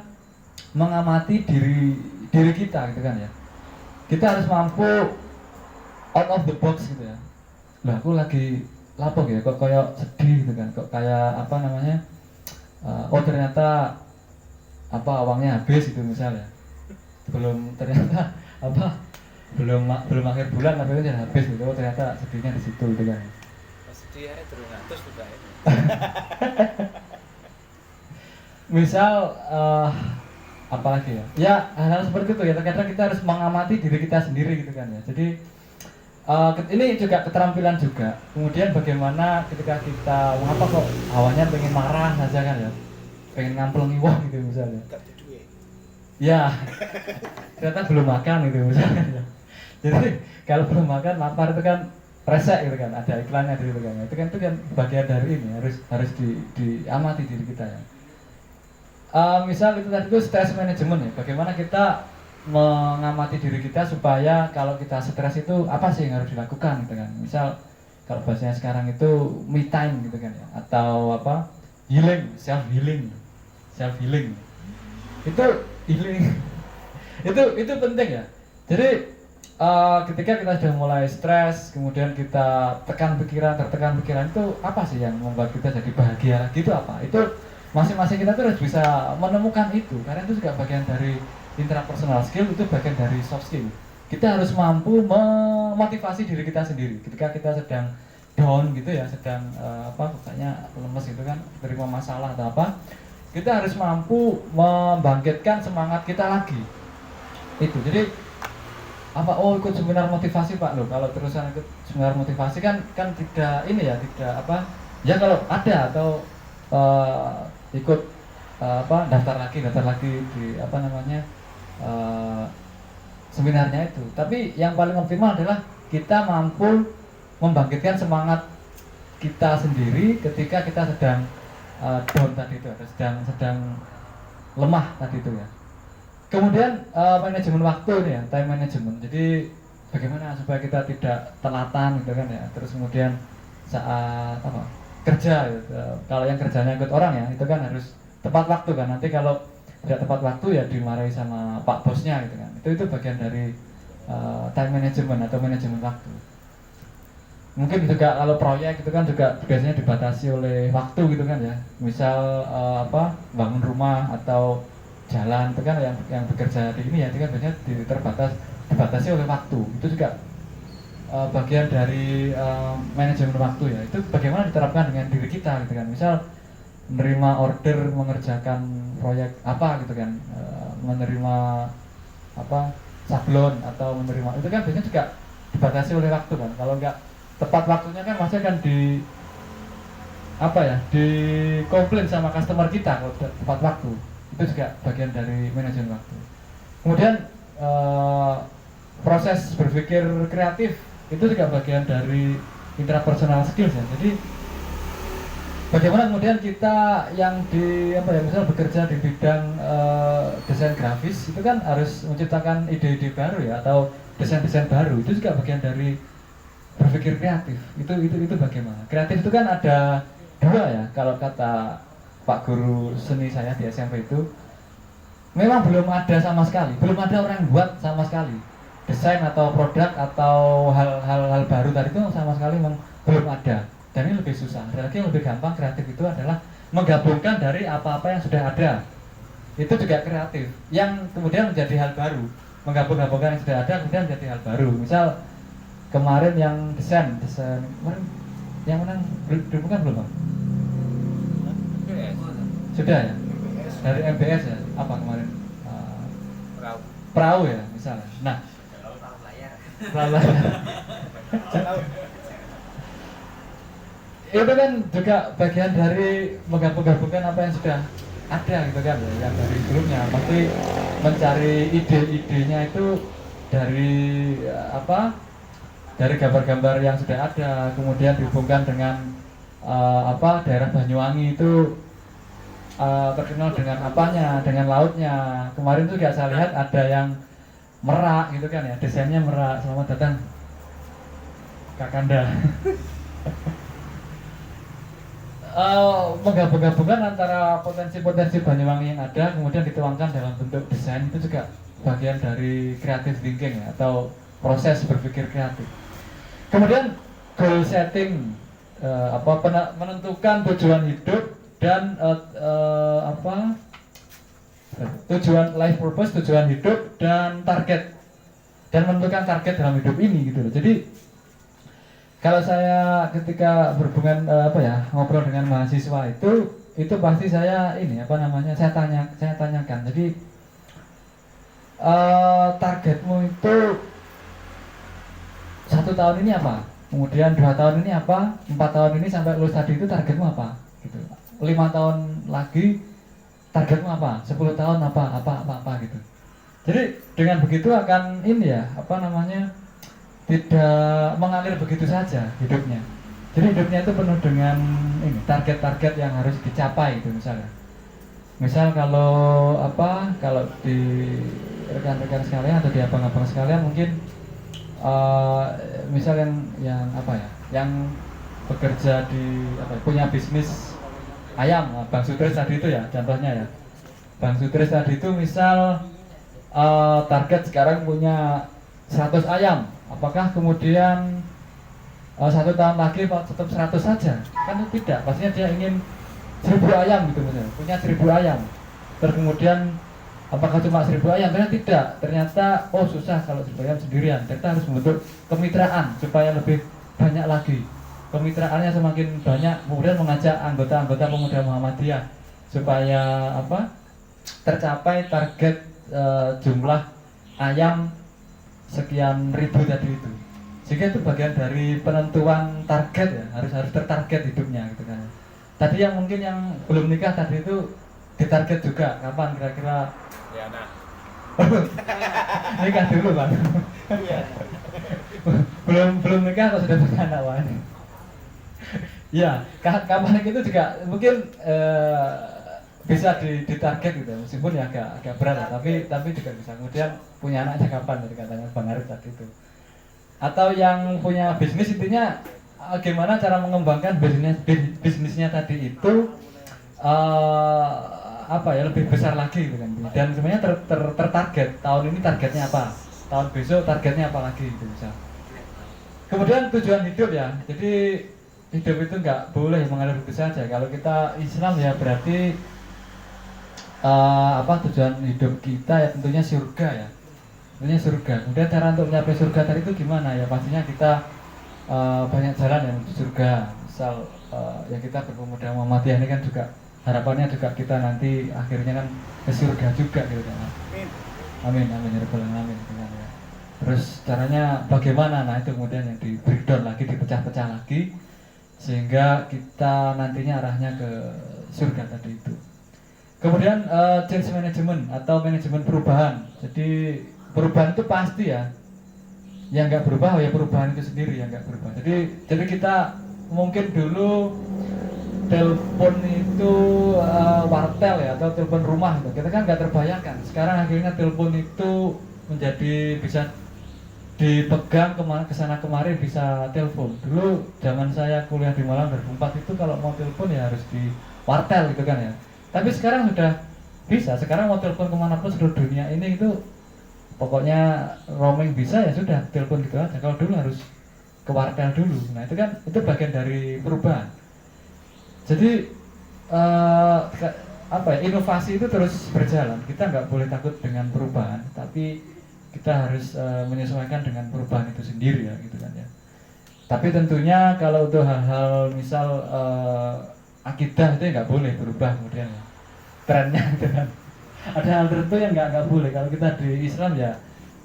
mengamati diri kita gitu kan ya. Kita harus mampu out of the box gitu ya. Lah aku lagi lapok ya, kok kayak sedih gitu kan, kok kayak apa namanya, oh ternyata apa uangnya habis gitu misalnya, ternyata apa belum akhir bulan tapi udah habis gitu, oh ternyata sedihnya di situ gitu kan. Sedih aja terus ngatus juga ya. Misal apalagi ya hal-hal seperti itu ya, terkadang kita harus mengamati diri kita sendiri gitu kan ya. Jadi ini juga keterampilan juga. Kemudian bagaimana ketika kita mengapa kok awalnya pengen marah saja kan ya, pengen ngampel ngiwah gitu misalnya. Ya, ternyata belum makan gitu misalnya. Jadi kalau belum makan lapar itu kan resek gitu kan, ada iklannya gitu kan. Itu kan bagian dari ini harus diamati diri kita ya. Misal itu tadi itu stress management ya, bagaimana kita mengamati diri kita supaya kalau kita stres itu apa sih yang harus dilakukan gitu kan. Misal kalau bahasanya sekarang itu me time gitu kan ya, atau apa healing, self healing. Itu healing itu penting ya. Jadi ketika kita sudah mulai stres, kemudian kita tertekan pikiran itu apa sih yang membuat kita jadi bahagia lagi, itu apa? Itu masing-masing kita tuh harus bisa menemukan itu, karena itu juga bagian dari intrapersonal skill, itu bagian dari soft skill. Kita harus mampu memotivasi diri kita sendiri ketika kita sedang down gitu ya, sedang pokoknya lemes gitu kan, terima masalah atau apa, kita harus mampu membangkitkan semangat kita lagi. Itu jadi apa, ikut seminar motivasi Pak loh, kalau terusan ikut seminar motivasi kan tidak ini ya, tidak apa ya, kalau ada atau ikut daftar lagi di apa namanya seminarnya itu. Tapi yang paling optimal adalah kita mampu membangkitkan semangat kita sendiri ketika kita sedang down tadi itu, atau sedang lemah tadi itu ya. Kemudian manajemen waktu ini ya, time management. Jadi bagaimana supaya kita tidak telatan gitu kan ya. Terus kemudian saat kerja gitu. Kalau yang kerjanya ikut orang ya, itu kan harus tepat waktu kan. Nanti kalau tidak tepat waktu ya dimarahi sama pak bosnya gitu kan. Itu bagian dari time management atau manajemen waktu. Mungkin juga kalau proyek itu kan juga biasanya dibatasi oleh waktu gitu kan ya. Misal bangun rumah atau jalan itu kan yang bekerja di ini ya, itu kan biasanya dibatasi oleh waktu. Itu juga bagian dari manajemen waktu ya. Itu bagaimana diterapkan dengan diri kita gitu kan. Misal menerima order mengerjakan proyek apa gitu kan, menerima sablon atau menerima, itu kan biasanya juga dibatasi oleh waktu kan. Kalau enggak tepat waktunya kan masih akan komplain sama customer kita kalau tidak tepat waktu. Itu juga bagian dari manajemen waktu. Kemudian proses berpikir kreatif itu juga bagian dari intrapersonal skills ya. Jadi bagaimana kemudian kita yang misal bekerja di bidang desain grafis itu kan harus menciptakan ide-ide baru ya, atau desain-desain baru. Itu juga bagian dari berpikir kreatif. Itu bagaimana? Kreatif itu kan ada dua ya, kalau kata Pak Guru seni saya di SMP itu, memang belum ada sama sekali, belum ada orang yang buat sama sekali desain atau produk atau hal-hal baru tadi itu sama sekali memang belum ada. Dan ini lebih susah. Ada lagi yang lebih gampang. Kreatif itu adalah menggabungkan dari apa-apa yang sudah ada. Itu juga kreatif, yang kemudian menjadi hal baru. Menggabungkan yang sudah ada kemudian menjadi hal baru. Misal kemarin yang desain kemarin yang menang bukan belum Bang? Sudah ya? Dari MBS ya? Apa kemarin? perahu ya misalnya. Nah, perahu layar. Itu kan juga bagian dari menggabung-gabungkan apa yang sudah ada gitu kan ya, yang dari sebelumnya. Pasti mencari ide-idenya itu dari apa? Dari gambar-gambar yang sudah ada, kemudian dihubungkan dengan daerah Banyuwangi itu terkenal dengan apanya, dengan lautnya. Kemarin tuh saya lihat ada yang Merak gitu kan ya, desainnya Merak. Selamat datang Kakanda. Menggabung-gabungkan antara potensi-potensi Banyuwangi yang ada, kemudian dituangkan dalam bentuk desain, itu juga bagian dari creative thinking ya, atau proses berpikir kreatif. Kemudian goal setting, menentukan tujuan hidup dan tujuan life purpose, tujuan hidup dan target, dan menentukan target dalam hidup ini gitu loh. Jadi kalau saya ketika berhubungan ngobrol dengan mahasiswa itu pasti saya saya tanyakan. Jadi targetmu itu 1 tahun ini apa? Kemudian 2 tahun ini apa? 4 tahun ini sampai lulus tadi itu targetmu apa? Gitu. 5 tahun lagi targetmu apa? 10 tahun apa gitu. Jadi dengan begitu akan tidak mengalir begitu saja hidupnya. Jadi hidupnya itu penuh dengan target-target yang harus dicapai itu misalnya. Misal kalau di rekan-rekan sekalian atau di abang-abang sekalian mungkin misal yang bekerja punya bisnis ayam, Bang Sutris tadi itu ya contohnya ya. Bang Sutris tadi itu misal target sekarang punya 100 ayam, apakah kemudian 1 tahun lagi tetap 100 saja? Kan tidak, pastinya dia ingin 1000 ayam gitu misalnya, punya 1000 ayam. Terus kemudian apakah cuma 1000 ayam? Ternyata tidak, ternyata susah kalau 1000 ayam sendirian. Ternyata harus membentuk kemitraan supaya lebih banyak lagi. Kemitraannya semakin banyak, kemudian mengajak anggota-anggota pemuda Muhammadiyah supaya tercapai target jumlah ayam sekian ribu tadi itu. Sehingga itu bagian dari penentuan target ya, harus tertarget hidupnya gitu kan. Tadi yang mungkin yang belum nikah tadi itu ditarget juga, kapan kira-kira? Ya nah. Nikah dulu Bang. Iya. belum nikah kok sudah punya anak Bang. Ya, kapan itu juga mungkin bisa ditarget gitu, meskipun ya agak berat, tapi juga bisa. Kemudian punya anaknya kapan tadi katanya Bang Arif tadi itu. Atau yang punya bisnis, intinya gimana cara mengembangkan bisnisnya tadi itu lebih besar lagi gitu kan. Dan sebenarnya tertarget tahun ini targetnya apa, tahun besok targetnya apa lagi gitu bisa. Kemudian tujuan hidup ya, jadi hidup itu nggak boleh mengalir begitu saja. Kalau kita Islam ya berarti tujuan hidup kita ya tentunya surga ya, tentunya surga. Kemudian cara untuk mencapai surga tadi itu gimana ya, pastinya kita banyak jalan yang menuju surga. Misal yang kita berpemuda Muhammadiyah ini kan juga harapannya juga kita nanti akhirnya kan ke surga juga gitu kan. Amin ya rabbal alamin gitu kan ya. Terus caranya bagaimana? Nah itu kemudian yang di breakdown lagi, dipecah-pecah lagi sehingga kita nantinya arahnya ke surga tadi itu. Kemudian change management atau manajemen perubahan. Jadi perubahan itu pasti ya. Yang nggak berubah ya perubahan itu sendiri yang nggak berubah. Jadi kita mungkin dulu telepon itu wartel ya, atau telepon rumah gitu. Kita kan nggak terbayangkan. Sekarang akhirnya telepon itu menjadi bisa dipegang kesana kemari, bisa telepon. Dulu zaman saya kuliah di Malang 2004 itu kalau mau telepon ya harus di wartel gitu kan ya. Tapi sekarang sudah bisa. Sekarang mau telepon kemanapun seluruh dunia ini itu pokoknya roaming bisa ya sudah telepon gitu aja. Kalau dulu harus ke wartel dulu. Nah itu kan itu bagian dari perubahan. Jadi inovasi itu terus berjalan. Kita nggak boleh takut dengan perubahan, tapi kita harus menyesuaikan dengan perubahan itu sendiri ya gitu kan ya. Tapi tentunya kalau untuk hal-hal misal akidah itu nggak boleh berubah kemudian ya. Trennya gitu kan. ada hal tertentu yang nggak boleh. Kalau kita di Islam ya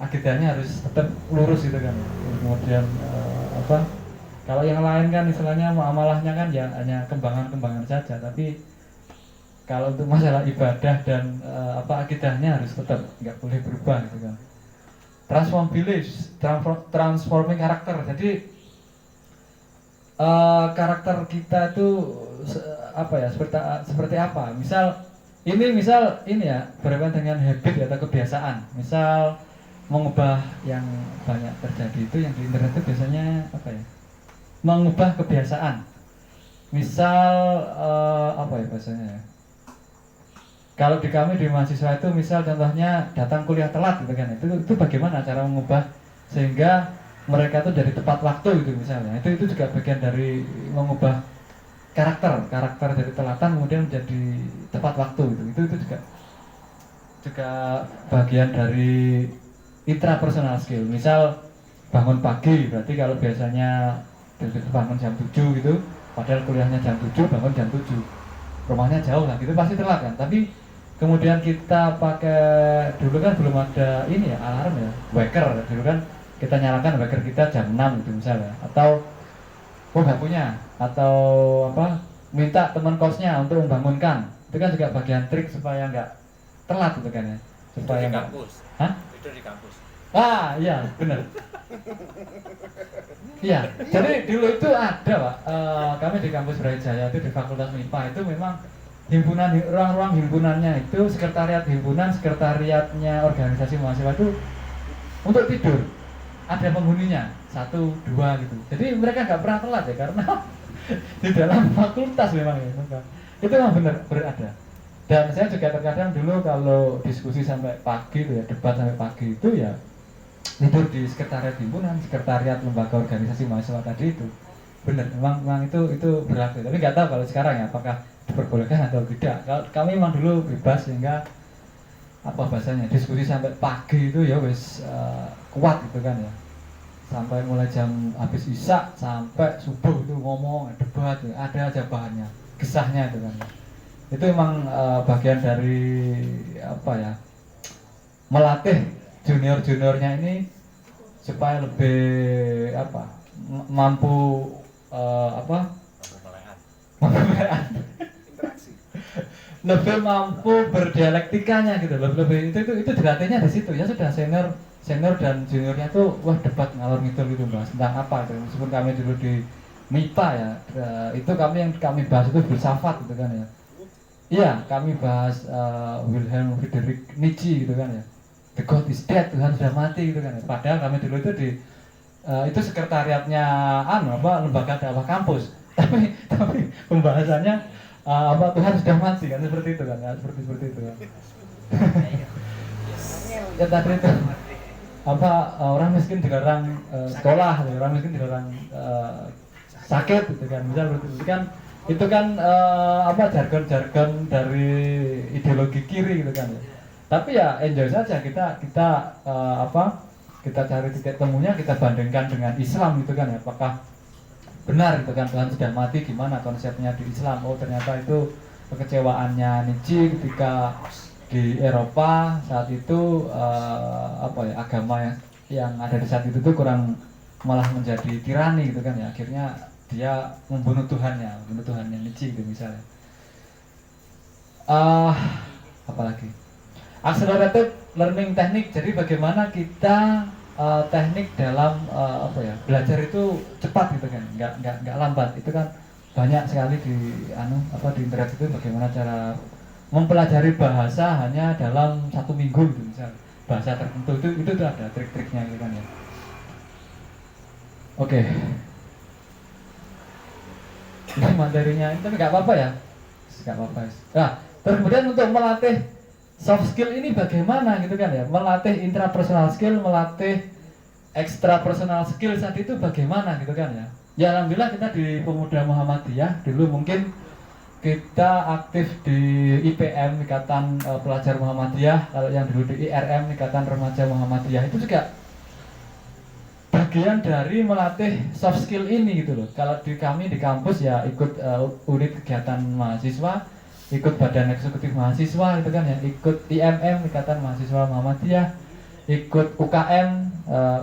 akidahnya harus tetap lurus gitu kan. Kemudian apa? Kalau yang lain kan istilahnya muamalahnya kan ya hanya kembangan-kembangan saja. Tapi kalau untuk masalah ibadah dan apa akidahnya harus tetap nggak boleh berubah gitu kan. Transform beliefs, transforming karakter. Jadi karakter kita itu apa ya seperti apa? Misal ini ya berhubungan dengan habit atau kebiasaan. Misal mengubah yang banyak terjadi itu yang di internet itu biasanya apa ya? Mengubah kebiasaan. Misal apa ya bahasanya ya? Kalau di kami di mahasiswa itu misal contohnya datang kuliah telat gitu kan. Itu bagaimana cara mengubah sehingga mereka itu dari tepat waktu gitu misalnya. Itu juga bagian dari mengubah karakter dari telatan kemudian menjadi tepat waktu gitu. Itu juga bagian dari intrapersonal skill. Misal bangun pagi, berarti kalau biasanya bangun jam 7 gitu, padahal kuliahnya jam 7, bangun jam 7. Rumahnya jauh lah, gitu pasti telat kan. Tapi kemudian kita pakai, dulu kan belum ada ini ya, alarm ya, waker. Dulu kan kita nyalakan waker kita jam 6 gitu misalnya. Atau nggak punya, atau apa, minta teman kosnya untuk membangunkan. Itu kan juga bagian trik supaya nggak telat gitu kan ya. Supaya di nggak. kampus. Hah? Itu di kampus. Ah, iya, benar. Iya, jadi dulu itu ada Pak, kami di kampus Brawijaya itu di Fakultas MIPA itu memang himpunan, ruang-ruang himpunannya itu sekretariatnya organisasi mahasiswa itu untuk tidur ada penghuninya 1, 2 gitu. Jadi mereka nggak pernah telat ya karena di dalam fakultas memang ya. Itu memang benar berada. Dan saya juga terkadang dulu kalau diskusi sampai pagi itu ya, debat sampai pagi itu ya tidur di sekretariat himpunan, sekretariat lembaga organisasi mahasiswa tadi itu. Benar, memang itu berlaku. Tapi nggak tahu kalau sekarang ya apakah diperbolehkan atau tidak. Kalau kami memang dulu bebas sehingga apa bahasanya diskusi sampai pagi itu ya wes kuat gitu kan ya. Sampai mulai jam habis isya sampai subuh itu ngomong debat ya, ada aja bahannya, kisahnya itu kan. Itu memang bagian dari apa ya, melatih junior-juniornya ini supaya lebih apa mampu interaksi, lebih mampu berdialektikanya gitu, lebih itu dilatihnya di situ ya. Sudah senior dan juniornya tuh wah debat ngalor ngidul gitu bahas tentang apa itu. Meskipun kami dulu di MIPA ya, itu kami bahas itu filsafat gitu kan ya. Iya, kami bahas Wilhelm Friedrich Nietzsche gitu kan ya. The God is dead, Tuhan sudah mati gitu kan. Padahal kami dulu itu itu sekretariatnya lembaga dakwah kampus. Tapi pembahasannya Tuhan sudah mati kan, seperti itu kan ya, seperti itu kan. Ya tadi itu orang miskin dilarang sekolah, orang miskin dilarang sakit gitu kan. Misal itu kan jargon-jargon dari ideologi kiri gitu kan ya. Tapi ya enjoy saja kita cari titik temunya, kita bandingkan dengan Islam gitu kan ya. Apakah benar gitu kan Tuhan sudah mati, gimana konsepnya di Islam. Oh ternyata itu kekecewaannya Nietzsche ketika di Eropa saat itu agama yang ada di saat itu tuh kurang, malah menjadi tirani gitu kan ya. Akhirnya dia membunuh Tuhannya Nietzsche gitu misalnya. Apalagi accelerated learning teknik. Jadi bagaimana kita teknik dalam belajar itu cepat gitu kan, nggak lambat. Itu kan banyak sekali di internet itu bagaimana cara mempelajari bahasa hanya dalam 1 minggu gitu misal. Bahasa tertentu itu ada trik-triknya gitu kan ya. Oke. Ini materinya itu nggak apa-apa ya. Nggak apa-apa. Nah, terus kemudian untuk melatih soft skill ini bagaimana gitu kan ya, melatih intrapersonal skill, melatih extrapersonal skill saat itu bagaimana gitu kan ya. Ya alhamdulillah kita di Pemuda Muhammadiyah dulu mungkin kita aktif di IPM, Ikatan Pelajar Muhammadiyah. Kalau yang dulu di IRM, Ikatan Remaja Muhammadiyah, itu juga bagian dari melatih soft skill ini gitu loh. Kalau di kami di kampus ya ikut unit kegiatan mahasiswa. ikut badan eksekutif mahasiswa gitu kan ya, ikut IMM Ikatan Mahasiswa Muhammadiyah, ikut UKM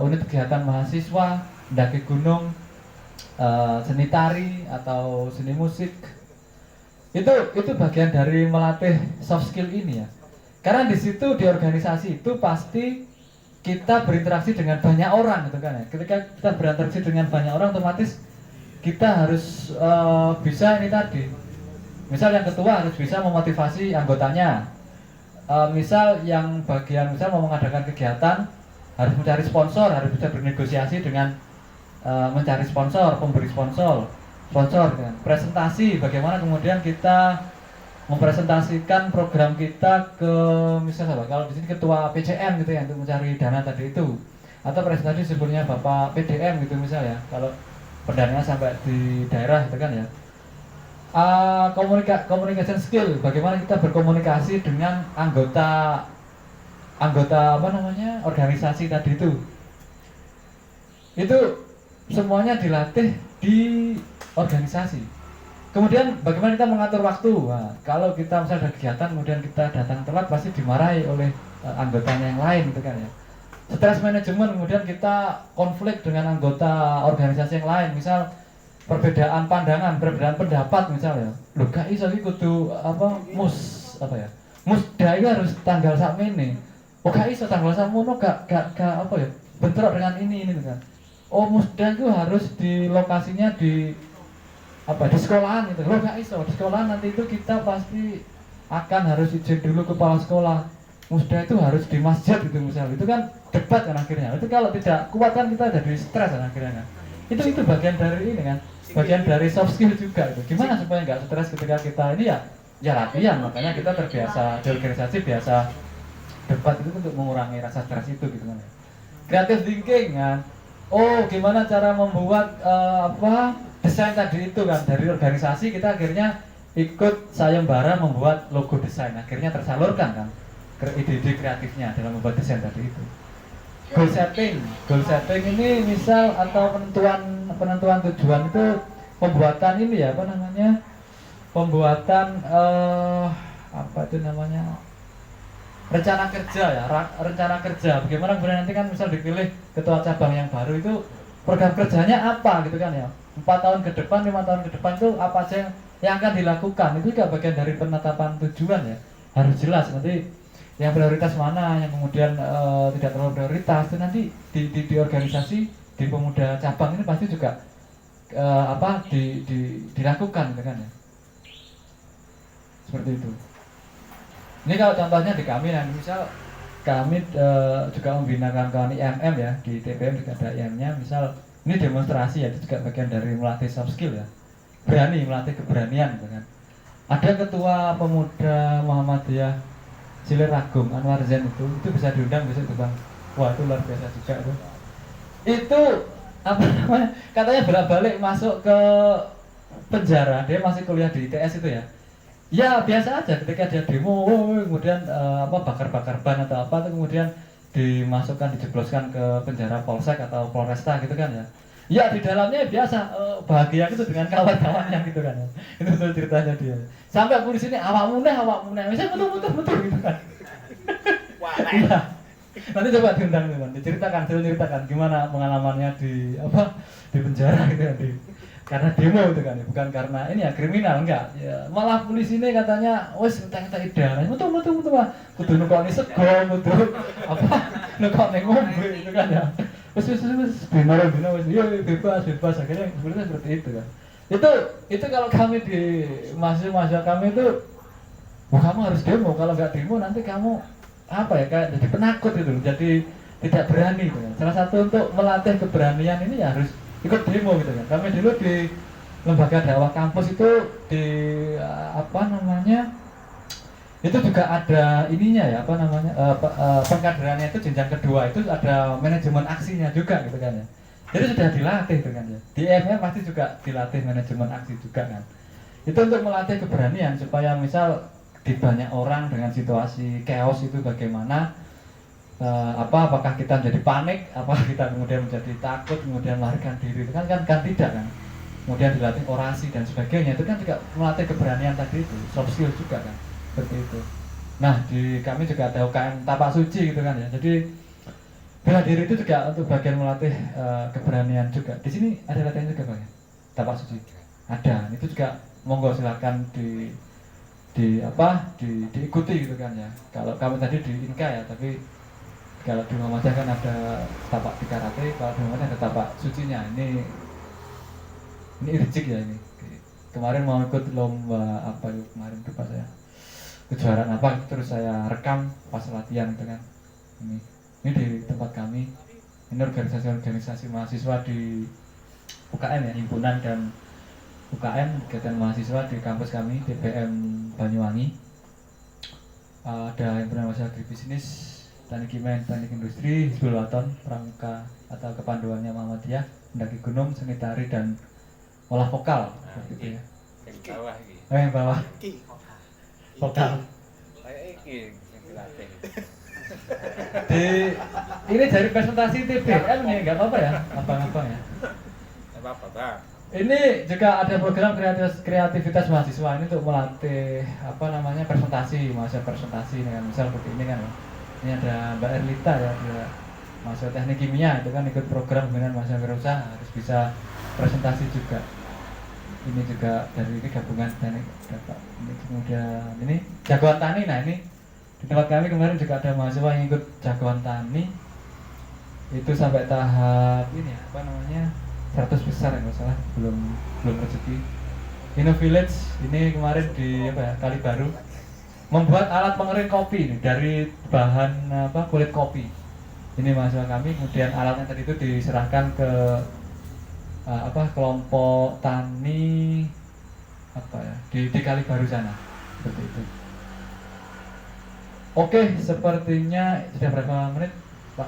unit kegiatan mahasiswa, mendaki gunung, seni tari atau seni musik. Itu bagian dari melatih soft skill ini ya. Karena di situ di organisasi itu pasti kita berinteraksi dengan banyak orang gitu kan ya. Ketika kita berinteraksi dengan banyak orang, otomatis kita harus bisa ini tadi. Misal yang ketua harus bisa memotivasi anggotanya. Misal yang bagian misal mau mengadakan kegiatan harus mencari sponsor, harus bisa bernegosiasi dengan mencari sponsor, pemberi sponsor, kan. Presentasi, bagaimana kemudian kita mempresentasikan program kita ke misalnya kalau di sini ketua PCM gitu ya untuk mencari dana tadi itu, atau presentasi sebelumnya Bapak PDM gitu misalnya kalau pendanaan sampai di daerah itu kan ya. Communication skill, bagaimana kita berkomunikasi dengan anggota organisasi tadi itu semuanya dilatih di organisasi. Kemudian bagaimana kita mengatur waktu. Nah, kalau kita misalnya ada kegiatan kemudian kita datang telat pasti dimarahi oleh anggotanya yang lain gitu kan ya. Stress management, kemudian kita konflik dengan anggota organisasi yang lain, misal perbedaan pandangan, perbedaan pendapat misalnya. Lho gak iso iki kudu musda itu harus tanggal sakmene. Oh gak iso tanggal sakmono gak bentrok dengan ini kan. Oh musda itu harus di lokasinya di sekolahan gitu. Loh gak iso, di sekolahan nanti itu kita pasti akan harus izin dulu kepala sekolah. Musda itu harus di masjid gitu misalnya. Itu kan debat kan akhirnya. Itu kalau tidak kuat kan kita jadi stres kan akhirnya kan. Itu bagian dari ini kan. Bagian dari soft skill juga itu. Gimana supaya nggak stres ketika kita ini ya latihan. Makanya kita terbiasa di organisasi biasa debat itu untuk mengurangi rasa stres itu gitu kan. Creative thinking kan. Oh, gimana cara membuat desain tadi itu kan dari organisasi kita akhirnya ikut sayembara membuat logo desain. Akhirnya tersalurkan kan ide-ide kreatifnya dalam membuat desain tadi itu. Goal setting ini misal atau penentuan tujuan itu pembuatan ini ya pembuatan rencana kerja. Bagaimana kemudian nanti kan misal dipilih ketua cabang yang baru itu program kerjanya apa gitu kan ya, 4 tahun ke depan, 5 tahun ke depan itu apa aja yang akan dilakukan. Itu juga bagian dari penetapan tujuan ya, harus jelas nanti yang prioritas mana, yang kemudian tidak terlalu prioritas. Itu nanti di organisasi, di pemuda cabang ini pasti juga dilakukan gitu kan ya, seperti itu. Ini kalau contohnya di kami, nah misal kami juga membina kawan-kawan IMM ya, di TPM juga ada IMM-nya. Misal ini demonstrasi ya, itu juga bagian dari melatih soft skill ya, melatih keberanian gitu kan. Ada ketua pemuda Muhammadiyah Cileragung, Anwar Zain itu bisa diundang besok itu Bang. Wah itu luar biasa juga itu. Itu katanya bolak-balik masuk ke penjara, dia masih kuliah di ITS itu ya. Ya biasa aja ketika dia demo, kemudian bakar-bakar ban atau apa, itu kemudian dimasukkan, dijebloskan ke penjara Polsek atau Polresta gitu kan ya. Ya di dalamnya biasa bahagia gitu dengan kawan-kawannya gitu kan. Itu tuh ceritanya dia. Sampai polisi ini awak muneh, misalnya betul gitu kan. Wah, iya. Nanti coba diundang teman, diceritakan gimana pengalamannya di penjara gitu kan. Karena demo itu kan, bukan karena ini ya kriminal enggak. Ya, malah polisi ini katanya, wes kita idara, betul Pak. Kudu nukoni sego, kudu nukoni ngombe itu kan ya. Wes bina wes bebas akhirnya sebenarnya seperti itu kan. Itu kalau kami di mahasiswa kami itu, kamu harus demo, kalau nggak demo nanti kamu kayak jadi penakut gitu, jadi tidak berani gitu kan. Salah satu untuk melatih keberanian ini ya harus ikut demo gitu kan. Kami dulu di lembaga dakwah kampus itu di itu juga ada ininya ya pengkaderannya itu jenjang kedua itu ada manajemen aksinya juga gitu kan ya. Jadi sudah dilatih gitu kan ya. Di IMM pasti juga dilatih manajemen aksi juga kan. Itu untuk melatih keberanian supaya misal di banyak orang dengan situasi chaos itu bagaimana apakah kita menjadi panik, apakah kita kemudian menjadi takut kemudian melarikan diri, itu kan tidak kan. kemudian dilatih orasi dan sebagainya, itu kan juga melatih keberanian tadi itu, soft skill juga kan, seperti itu. Nah di kami juga ada UKM Tapak Suci gitu kan ya, jadi bela diri itu juga untuk bagian melatih keberanian juga. Di sini ada latihan juga Pak ya, Tapak Suci ada, itu juga monggo silakan diikuti gitu kan ya. Kalau kami tadi di Inka ya, tapi kalau di Muhammadiyah kan ada tapak di karate, kalau di Muhammadiyah ada tapak sucinya. Ini irjik ya ini. Kemarin mau ikut lomba apa yuk kemarin lupa saya, kejuaraan apa, terus saya rekam pas latihan gitu kan. Ini di tempat kami, ini organisasi mahasiswa di UKM ya, himpunan dan UKM kegiatan mahasiswa di kampus kami DPM Banyuwangi. Ada himpunan mahasiswa agribisnis, teknik kimia, teknik industri, Hizbul Waton, pramuka atau kepanduannya Muhammadiyah, mendaki gunung, seni tari dan olah vokal, seperti itu ya. Yang bawah iki. Yang bawah. Vokal. Kayak iki yang dilatih. Ini dari presentasi TBM nih, nggak apa-apa ya, abang-abang ya. Enggak apa-apa, Bang. Ini juga ada program kreativitas mahasiswa ini untuk melatih apa namanya presentasi, mahasiswa presentasi dengan misal seperti ini kan. Ini ada Mbak Erlita ya, dia mahasiswa teknik kimia itu kan ikut program dengan mahasiswa wirausaha harus bisa presentasi juga. Ini juga dari ini gabungan teknik dapat. Ini kemudian ini jagoan tani. Nah ini di tempat kami kemarin juga ada mahasiswa yang ikut jagoan tani itu sampai tahap ini ya, apa namanya 100 besar ya nggak salah, belum rezeki. Inno Village ini kemarin di apa ya, Kalibaru membuat alat pengering kopi nih, dari bahan apa kulit kopi. Ini mahasiswa kami, kemudian alatnya tadi itu diserahkan ke kelompok tani apa ya di Kalibaru sana, seperti itu. Oke, sepertinya sudah berapa menit Pak?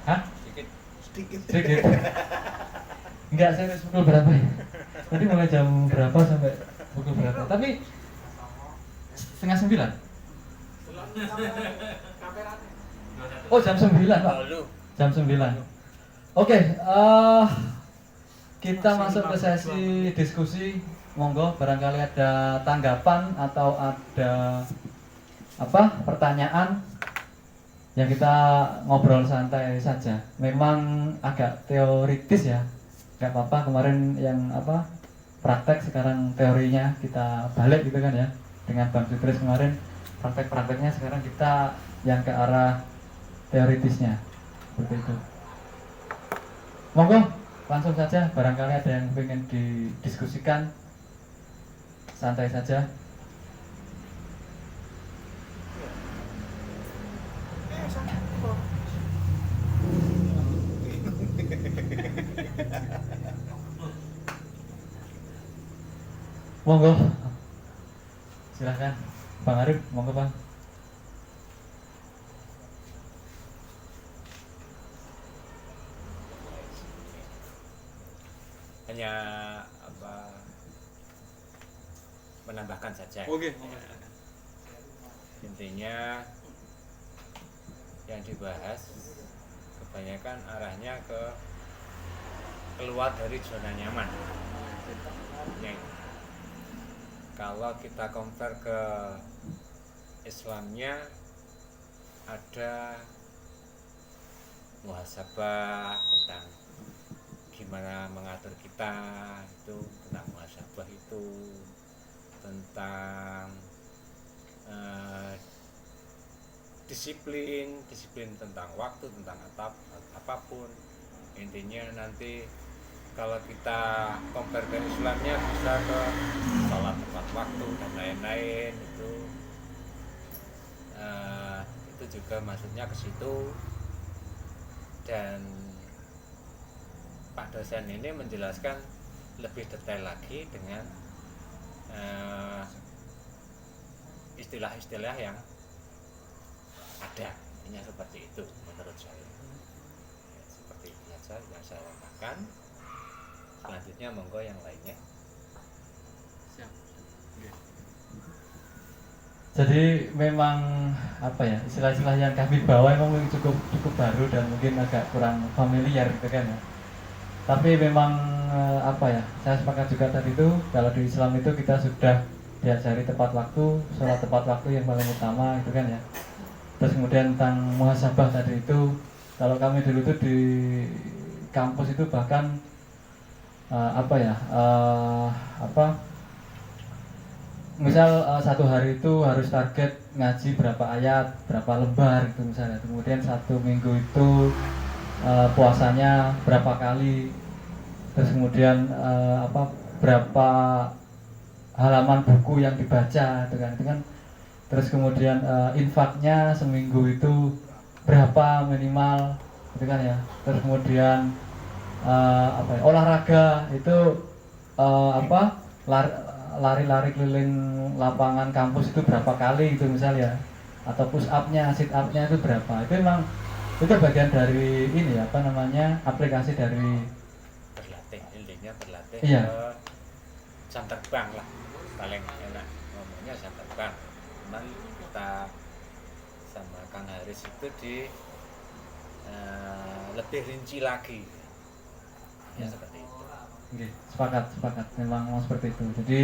Hah? Sedikit. Enggak, saya pukul berapa ya? Tadi mulai jam berapa sampai pukul berapa? Tapi 8:30. Oh, jam 9 Pak. Jam 9. Oke, kita masuk ke sesi diskusi. Monggo, barangkali ada tanggapan atau ada pertanyaan. Ya kita ngobrol santai saja. Memang agak teoritis ya, nggak apa-apa. Kemarin yang praktek, sekarang teorinya kita balik gitu kan ya. Dengan Bang Sutris kemarin praktek-prakteknya, sekarang kita yang ke arah teoritisnya, seperti itu. Monggo langsung saja, barangkali ada yang ingin didiskusikan, santai saja. Monggo, silahkan Bang Arif, monggo Bang. Hanya menambahkan saja. Oke. Intinya yang dibahas kebanyakan arahnya ke keluar dari zona nyaman. Kalau kita compare ke Islamnya, ada muhasabah tentang gimana mengatur kita, itu tentang muhasabah, itu tentang disiplin tentang waktu, tentang apapun. Intinya nanti kalau kita compare ke Islamnya bisa ke sholat tepat waktu dan lain-lain, itu juga maksudnya ke situ. Dan Pak dosen ini menjelaskan lebih detail lagi dengan istilah-istilah yang ada. Ini seperti itu menurut saya. Ya, seperti biasa yang saya katakan. Selanjutnya monggo yang lainnya. Siap. Jadi memang istilah-istilah yang kami bawa memang cukup baru dan mungkin agak kurang familiar gitu kan ya. Tapi memang apa ya, saya sepakat juga tadi itu kalau di Islam itu kita sudah diajari tepat waktu, sholat tepat waktu yang paling utama itu kan ya. Terus kemudian tentang muhasabah tadi itu, kalau kami dulu itu di kampus itu bahkan apa ya, apa misal satu hari itu harus target ngaji berapa ayat, berapa lembar gitu misalnya. Kemudian satu minggu itu puasanya berapa kali, terus kemudian apa berapa halaman buku yang dibaca itu kan. Terus kemudian infaknya seminggu itu berapa minimal gitu kan ya. Terus kemudian apa ya, olahraga itu apa lari-lari keliling lapangan kampus itu berapa kali gitu misalnya, atau push up-nya, sit up-nya itu berapa. Itu memang itu bagian dari ini apa namanya, aplikasi dari berlatih, intinya berlatih iya. ke jam terbang lah, paling enak ngomongnya jam terbang. Cuman kita sama Kang Haris itu di lebih rinci lagi ya, seperti itu. Oke, sepakat memang seperti itu. Jadi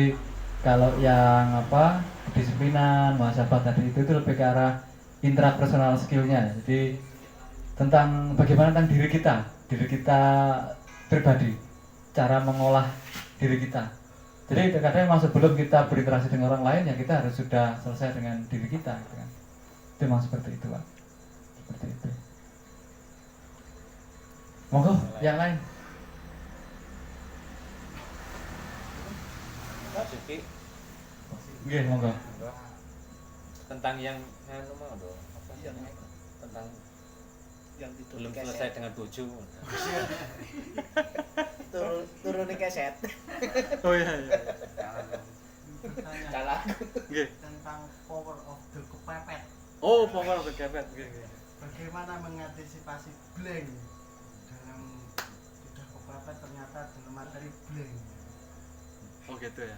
kalau yang apa kedisiplinan muhasabah tadi itu lebih ke arah intrapersonal skillnya. Jadi tentang bagaimana tentang diri kita pribadi, cara mengolah diri kita. Jadi terkadang memang sebelum kita berinteraksi dengan orang lain ya kita harus sudah selesai dengan diri kita gitu kan. Itu memang seperti itu Pak. Seperti itu. Monggo yang lain. Suki, Oke, monggo. tentang yang mau dong, apa Yang tentang yang itu belum selesai dengan bojo. turun keset. Oh iya. Salah. Nggih. Tentang power of the kepepet. Oh, power of the kepet. Bagaimana mengantisipasi blank dalam sudah kepepet ternyata dalam materi blank. Oh gitu ya.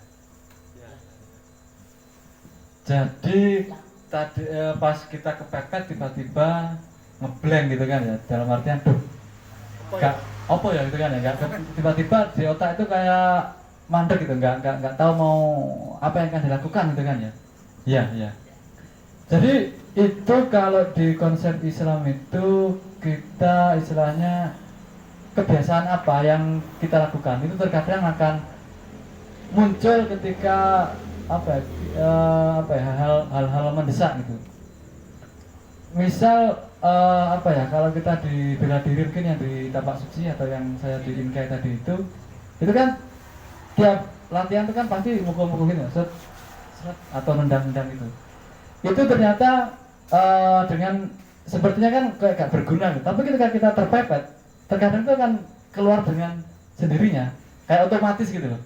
Jadi tadi pas kita kepepet tiba-tiba ngeblank gitu kan ya, dalam artian tuh nggak apa ya gitu kan ya, nggak tiba-tiba di otak itu kayak mandek gitu, nggak tahu mau apa yang akan dilakukan gitu kan ya. Iya. Jadi itu kalau di konsep Islam itu kita istilahnya kebiasaan apa yang kita lakukan itu terkadang akan muncul ketika apa ya, hal-hal mendesak gitu. Misal apa ya, kalau kita di bela diri mungkin yang di tapak suci atau yang saya di Inkai tadi itu kan tiap latihan itu kan pasti mukul-mukul gitu, set atau nendang-nendang itu. Itu ternyata dengan sepertinya kan kayak gak berguna gitu. Tapi ketika kita terpepet, terkadang itu kan keluar dengan sendirinya, kayak otomatis gitu loh.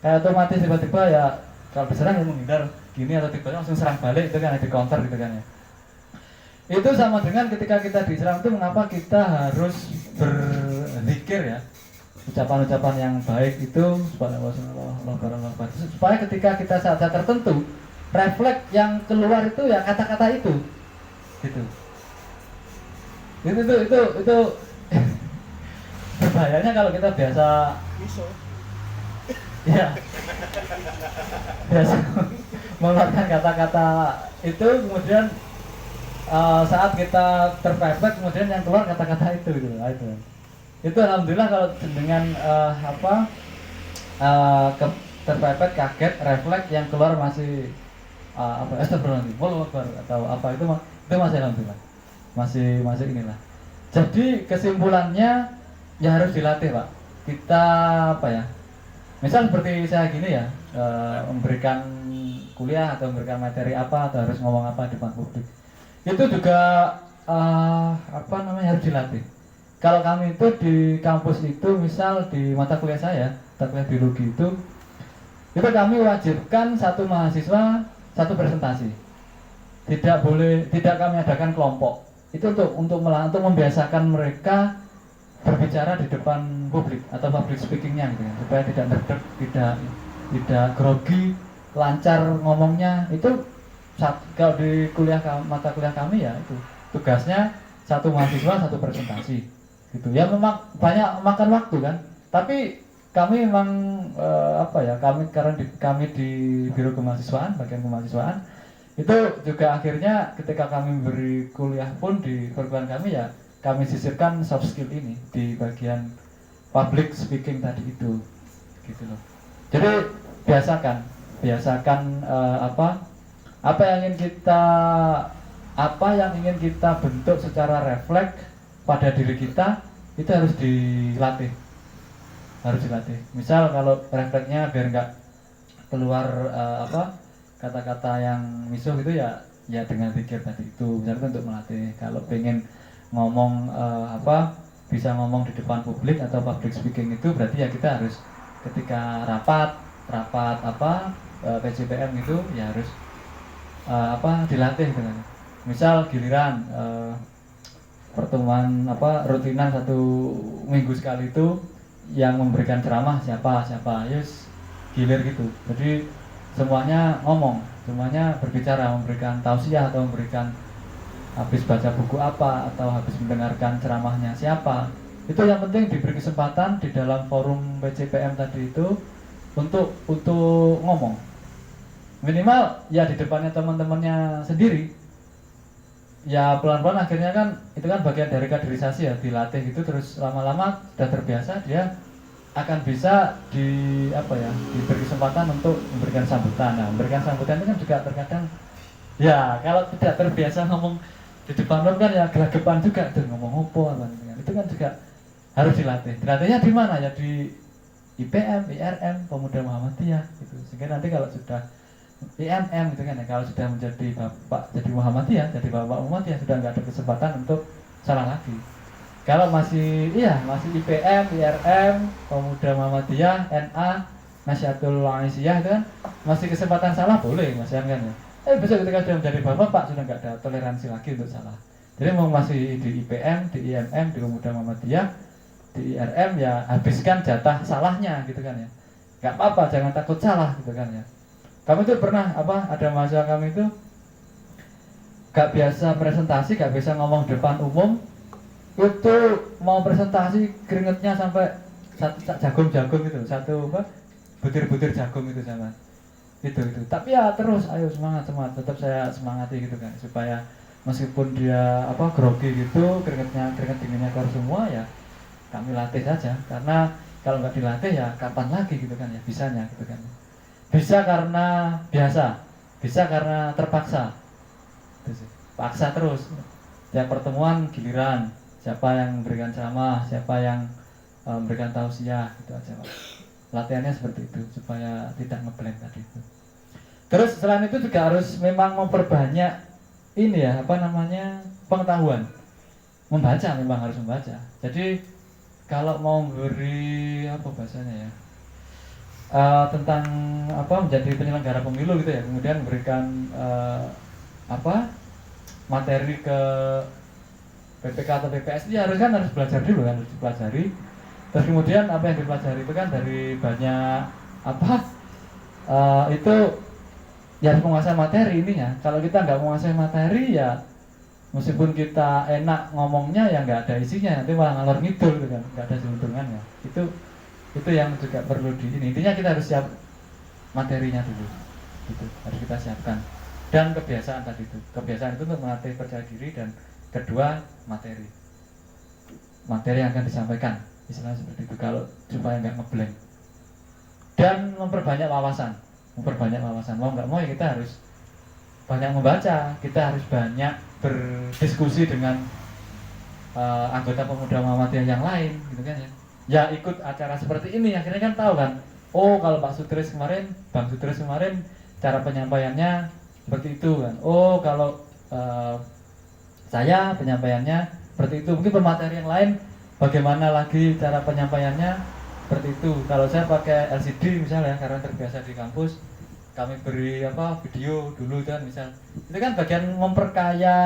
Kayak otomatis tiba-tiba ya kalau diserang ya menghindar gini, atau tiba-tiba langsung serang balik itu kan, di counter gitu kan ya. Itu sama dengan ketika kita diserang itu mengapa kita harus berzikir ya, ucapan-ucapan yang baik itu supaya ketika kita saat-saat tertentu refleks yang keluar itu ya kata-kata itu gitu. Itu berbahayanya kalau kita biasa ya biasa mengeluarkan kata-kata itu, kemudian saat kita terpepet kemudian yang keluar kata-kata itu gitu. Itu alhamdulillah kalau dengan terpepet, kaget, refleks yang keluar masih astagfirullah atau apa itu masih alhamdulillah, masih inilah. Jadi kesimpulannya ya harus dilatih Pak. Kita apa ya, misal seperti saya gini ya, memberikan kuliah atau memberikan materi apa atau harus ngomong apa di depan publik, itu juga harus dilatih. Kalau kami itu di kampus itu, misal di mata kuliah saya, mata kuliah biologi itu kami wajibkan satu mahasiswa satu presentasi. Tidak kami adakan kelompok. Itu untuk membiasakan mereka berbicara di depan publik atau public speakingnya gitu ya, supaya tidak nerdek, tidak grogi, lancar ngomongnya. Itu kalau di mata kuliah kami ya itu tugasnya satu mahasiswa satu presentasi gitu ya. Memang banyak makan waktu kan, tapi kami memang kami di biro kemahasiswaan, bagian kemahasiswaan itu juga akhirnya ketika kami beri kuliah pun di perguruan kami ya kami sisirkan soft skill ini di bagian public speaking tadi itu gitu loh. Jadi biasakan apa yang ingin kita bentuk secara refleks pada diri kita itu harus dilatih. Misal kalau refleksnya biar nggak keluar kata-kata yang misuh itu ya dengan pikir tadi itu, misalnya untuk melatih. Kalau pengen ngomong bisa ngomong di depan publik atau public speaking itu berarti ya kita harus ketika rapat PCPM itu ya harus dilatih gitu kan. Misal giliran pertemuan rutinan 1 minggu sekali itu yang memberikan ceramah siapa yes gilir gitu. Jadi semuanya ngomong, semuanya berbicara, memberikan tausiah atau memberikan habis baca buku apa atau habis mendengarkan ceramahnya siapa. Itu yang penting diberi kesempatan di dalam forum PCPM tadi itu untuk ngomong. Minimal ya di depannya teman-temannya sendiri. Ya pelan-pelan akhirnya kan itu kan bagian dari kaderisasi ya, dilatih gitu terus lama-lama sudah terbiasa dia akan bisa diberi kesempatan untuk memberikan sambutan. Nah, memberikan sambutan itu kan juga terkadang ya kalau tidak terbiasa ngomong di depan umum kan ya gelagapan juga tuh ngomong apa itu kan juga harus dilatih. Dilatihnya di mana ya, di IPM, IRM, Pemuda Muhammadiyah gitu. Sehingga nanti kalau sudah IMM gitu kan ya, kalau sudah menjadi bapak jadi Muhammadiyah, jadi bapak Muhammadiyah sudah nggak ada kesempatan untuk salah lagi. Kalau masih IPM, IRM, Pemuda Muhammadiyah, NA, Nasyatul Aisyah itu kan masih kesempatan salah boleh Mas Yan kan ya. Besok ketika sudah menjadi bapak sudah nggak ada toleransi lagi untuk salah. Jadi mau masih di IPM, di IMM, di Pemuda Muhammadiyah, di IRM ya habiskan jatah salahnya gitu kan ya. Nggak apa-apa, jangan takut salah gitu kan ya. Kami itu pernah ada mahasiswa kami itu gak biasa presentasi, gak bisa ngomong depan umum, itu mau presentasi keringetnya sampai jagung-jagung itu, butir-butir jagung itu sama itu. Tapi ya terus ayo semangat, tetap saya semangati gitu kan, supaya meskipun dia grogi gitu, keringet dinginnya keluar semua ya kami latih saja, karena kalau nggak dilatih ya kapan lagi gitu kan ya bisanya gitu kan. Bisa karena biasa, bisa karena terpaksa. Paksa terus. Tiap pertemuan giliran, siapa yang memberikan ceramah, siapa yang memberikan tausiah, gitu aja Pak. Latihannya seperti itu supaya tidak ngeblank tadi itu. Terus selain itu juga harus memang memperbanyak pengetahuan. Membaca, memang harus membaca. Jadi kalau mau beri bahasanya ya, tentang menjadi penyelenggara pemilu gitu ya, kemudian memberikan materi ke PPK atau PPS itu harus belajar dulu kan, harus dipelajari. Terus kemudian apa yang dipelajari itu kan dari banyak itu ya harus menguasai materi ininya. Kalau kita nggak menguasai materi ya meskipun kita enak ngomongnya ya nggak ada isinya, nanti malah ngalor ngidul gitu kan, nggak ada keuntungannya. Itu yang juga perlu intinya kita harus siap materinya dulu gitu, harus kita siapkan. Dan kebiasaan tadi itu untuk melatih percaya diri, dan kedua materi yang akan disampaikan istilahnya seperti itu, kalau supaya nggak ngeblank. Dan memperbanyak wawasan mau nggak mau ya kita harus banyak membaca, kita harus banyak berdiskusi dengan anggota Pemuda Muhammadiyah yang lain gitu kan ya ikut acara seperti ini akhirnya kan tahu kan, oh kalau Bang Sutris kemarin cara penyampaiannya seperti itu kan, oh kalau saya penyampaiannya seperti itu, mungkin pemateri yang lain bagaimana lagi cara penyampaiannya seperti itu. Kalau saya pakai LCD misalnya karena terbiasa di kampus, kami beri video dulu kan misal, itu kan bagian memperkaya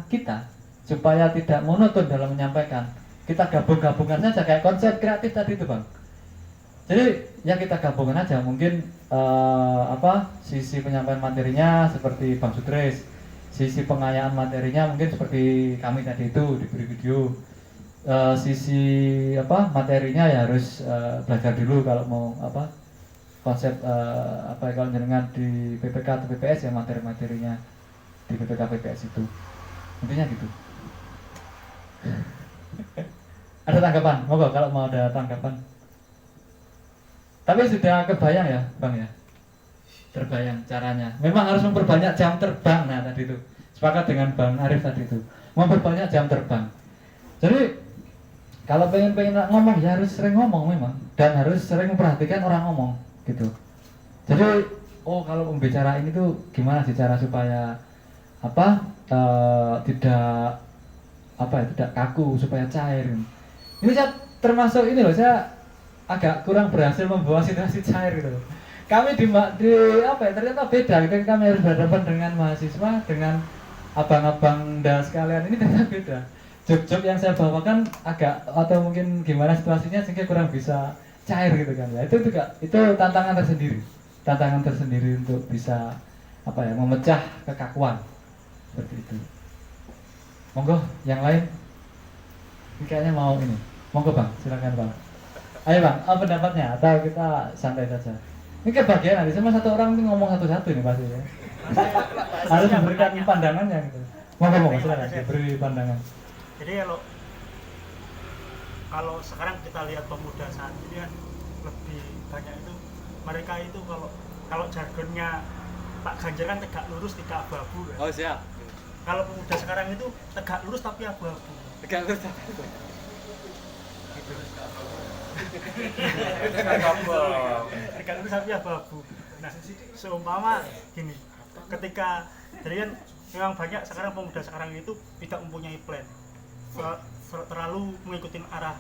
kita supaya tidak monoton dalam menyampaikan. Kita gabung-gabungan saja kayak konsep kreatif tadi itu Bang. Jadi ya kita gabungkan aja, mungkin sisi penyampaian materinya seperti Bang Sutris, sisi pengayaan materinya mungkin seperti kami tadi itu diberi video. sisi apa materinya ya harus belajar dulu kalau mau apa konsep apa kalau jenengan di PPK atau PPS ya materi-materinya di PPK PPS itu intinya gitu. Ada tanggapan? Monggo kalau mau ada tanggapan. Tapi sudah kebayang ya Bang ya? Terbayang caranya. Memang harus memperbanyak jam terbang. Nah tadi itu sepakat dengan Bang Arif tadi itu memperbanyak jam terbang. Jadi kalau pengen ngomong ya harus sering ngomong memang dan harus sering memperhatikan orang ngomong gitu. Jadi oh kalau pembicaraan ini tuh gimana sih cara supaya apa tidak apa ya tidak kaku supaya cair. Ini saya termasuk ini loh saya agak kurang berhasil membawa situasi cair gitu. Kami di apa ya ternyata beda gitu. Kami harus berhadapan dengan mahasiswa dengan abang-abang dan sekalian ini ternyata beda. Job-job yang saya bawakan agak atau mungkin gimana situasinya sehingga kurang bisa cair gitu kan ya. Itu juga itu tantangan tersendiri untuk bisa apa ya memecah kekakuan seperti itu. Monggo yang lain. Ini kayaknya mau ini. Monggo Bang, silakan Bang. Ayo Bang, apa pendapatnya atau kita santai saja? Ini kebagian nanti sama satu orang ini ngomong satu-satu ini pasti ya. Harus memberikan pandangannya gitu. Monggo silakan diberi pandangan. Jadi kalau sekarang kita lihat pemuda saat ini kan lebih banyak itu mereka itu kalau jargonnya Pak Ganjar kan tegak lurus tidak abu-abu kan? Oh siap. Kalau pemuda sekarang itu tegak lurus tapi abu-abu. Tegak lurus tapi abu-abu. Tegak lurus tapi abu-abu. Nah, seumpama gini, ketika jadi kan memang banyak sekarang pemuda sekarang itu tidak mempunyai plan. Terlalu mengikuti arah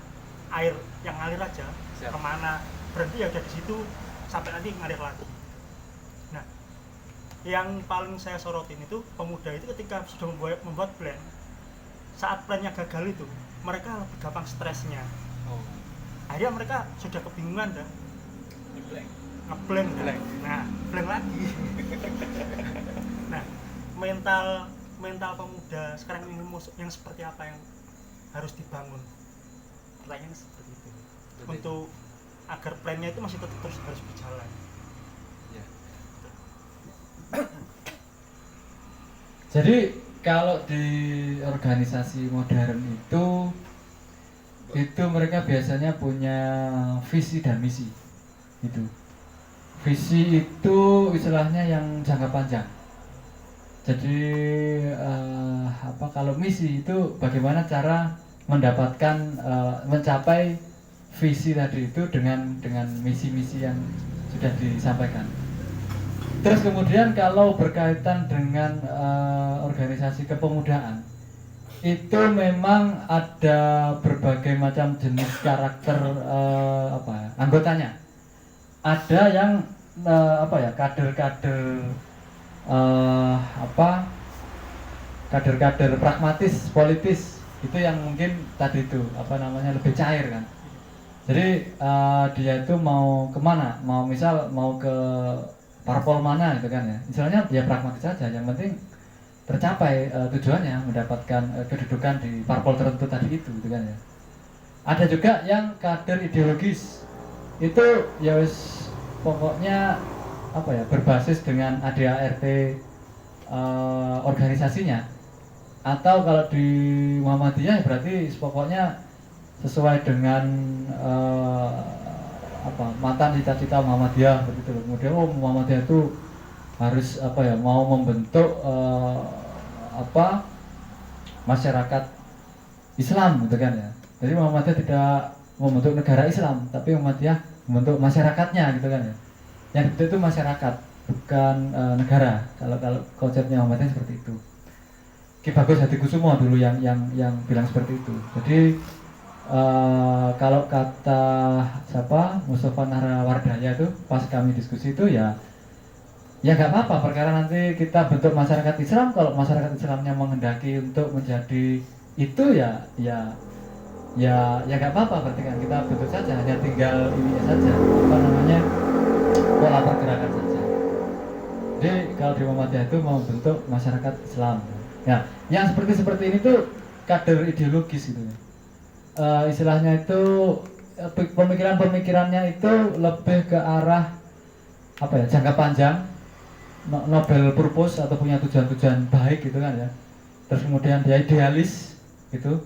air yang ngalir aja. Siap. Kemana berhenti ya udah di situ sampai nanti ngalir lagi. Nah, yang paling saya sorotin itu pemuda itu ketika sudah membuat plan, saat plannya gagal itu mereka lebih gampang stresnya. Akhirnya mereka sudah kebingungan dah. Ngeblank. Nah, blank lagi. Nah, mental pemuda sekarang ini yang seperti apa yang harus dibangun? Pertanyaannya seperti itu. Untuk agar plannya itu masih tetap terus harus berjalan. Ya. Jadi kalau di organisasi modern itu mereka biasanya punya visi dan misi. Itu. Visi itu istilahnya yang jangka panjang. Jadi kalau misi itu bagaimana cara mendapatkan mencapai visi tadi itu dengan misi-misi yang sudah disampaikan. Terus kemudian kalau berkaitan dengan organisasi kepemudaan itu memang ada berbagai macam jenis karakter anggotanya. Ada yang kader-kader pragmatis politis itu yang mungkin tadi itu lebih cair kan. Jadi dia itu mau kemana, mau ke parpol mana gitu kan ya. Misalnya ya pragmatis saja, yang penting tercapai tujuannya mendapatkan kedudukan di parpol tertentu tadi itu gitu kan ya. Ada juga yang kader ideologis itu ya pokoknya berbasis dengan ADART organisasinya, atau kalau di Muhammadiyah berarti pokoknya sesuai dengan mantan cita-cita Muhammadiyah begitu. Kemudian Muhammadiyah itu harus mau membentuk masyarakat Islam gitu kan ya. Jadi Muhammadiyah tidak membentuk negara Islam, tapi Muhammadiyah membentuk masyarakatnya gitu kan ya. Yang dibentuk itu masyarakat, bukan negara. Kalau konsepnya Muhammadiyah seperti itu. Ki Bagus Hadikusumo dulu yang bilang seperti itu. Jadi kalau kata Mustafa Nahrawardaya itu pas kami diskusi itu ya nggak apa-apa, perkara nanti kita bentuk masyarakat Islam. Kalau masyarakat Islamnya menghendaki untuk menjadi itu ya nggak apa-apa, berarti kan kita bentuk saja, hanya tinggal ini saja pola pergerakan saja. Jadi kalau di Muhammadiyah itu mau bentuk masyarakat Islam. Ya, yang seperti ini tuh kader ideologis gitu ya. istilahnya itu pemikirannya itu lebih ke arah apa ya, jangka panjang, Nobel purpose atau punya tujuan-tujuan baik gitu kan ya. Terus kemudian dia idealis gitu.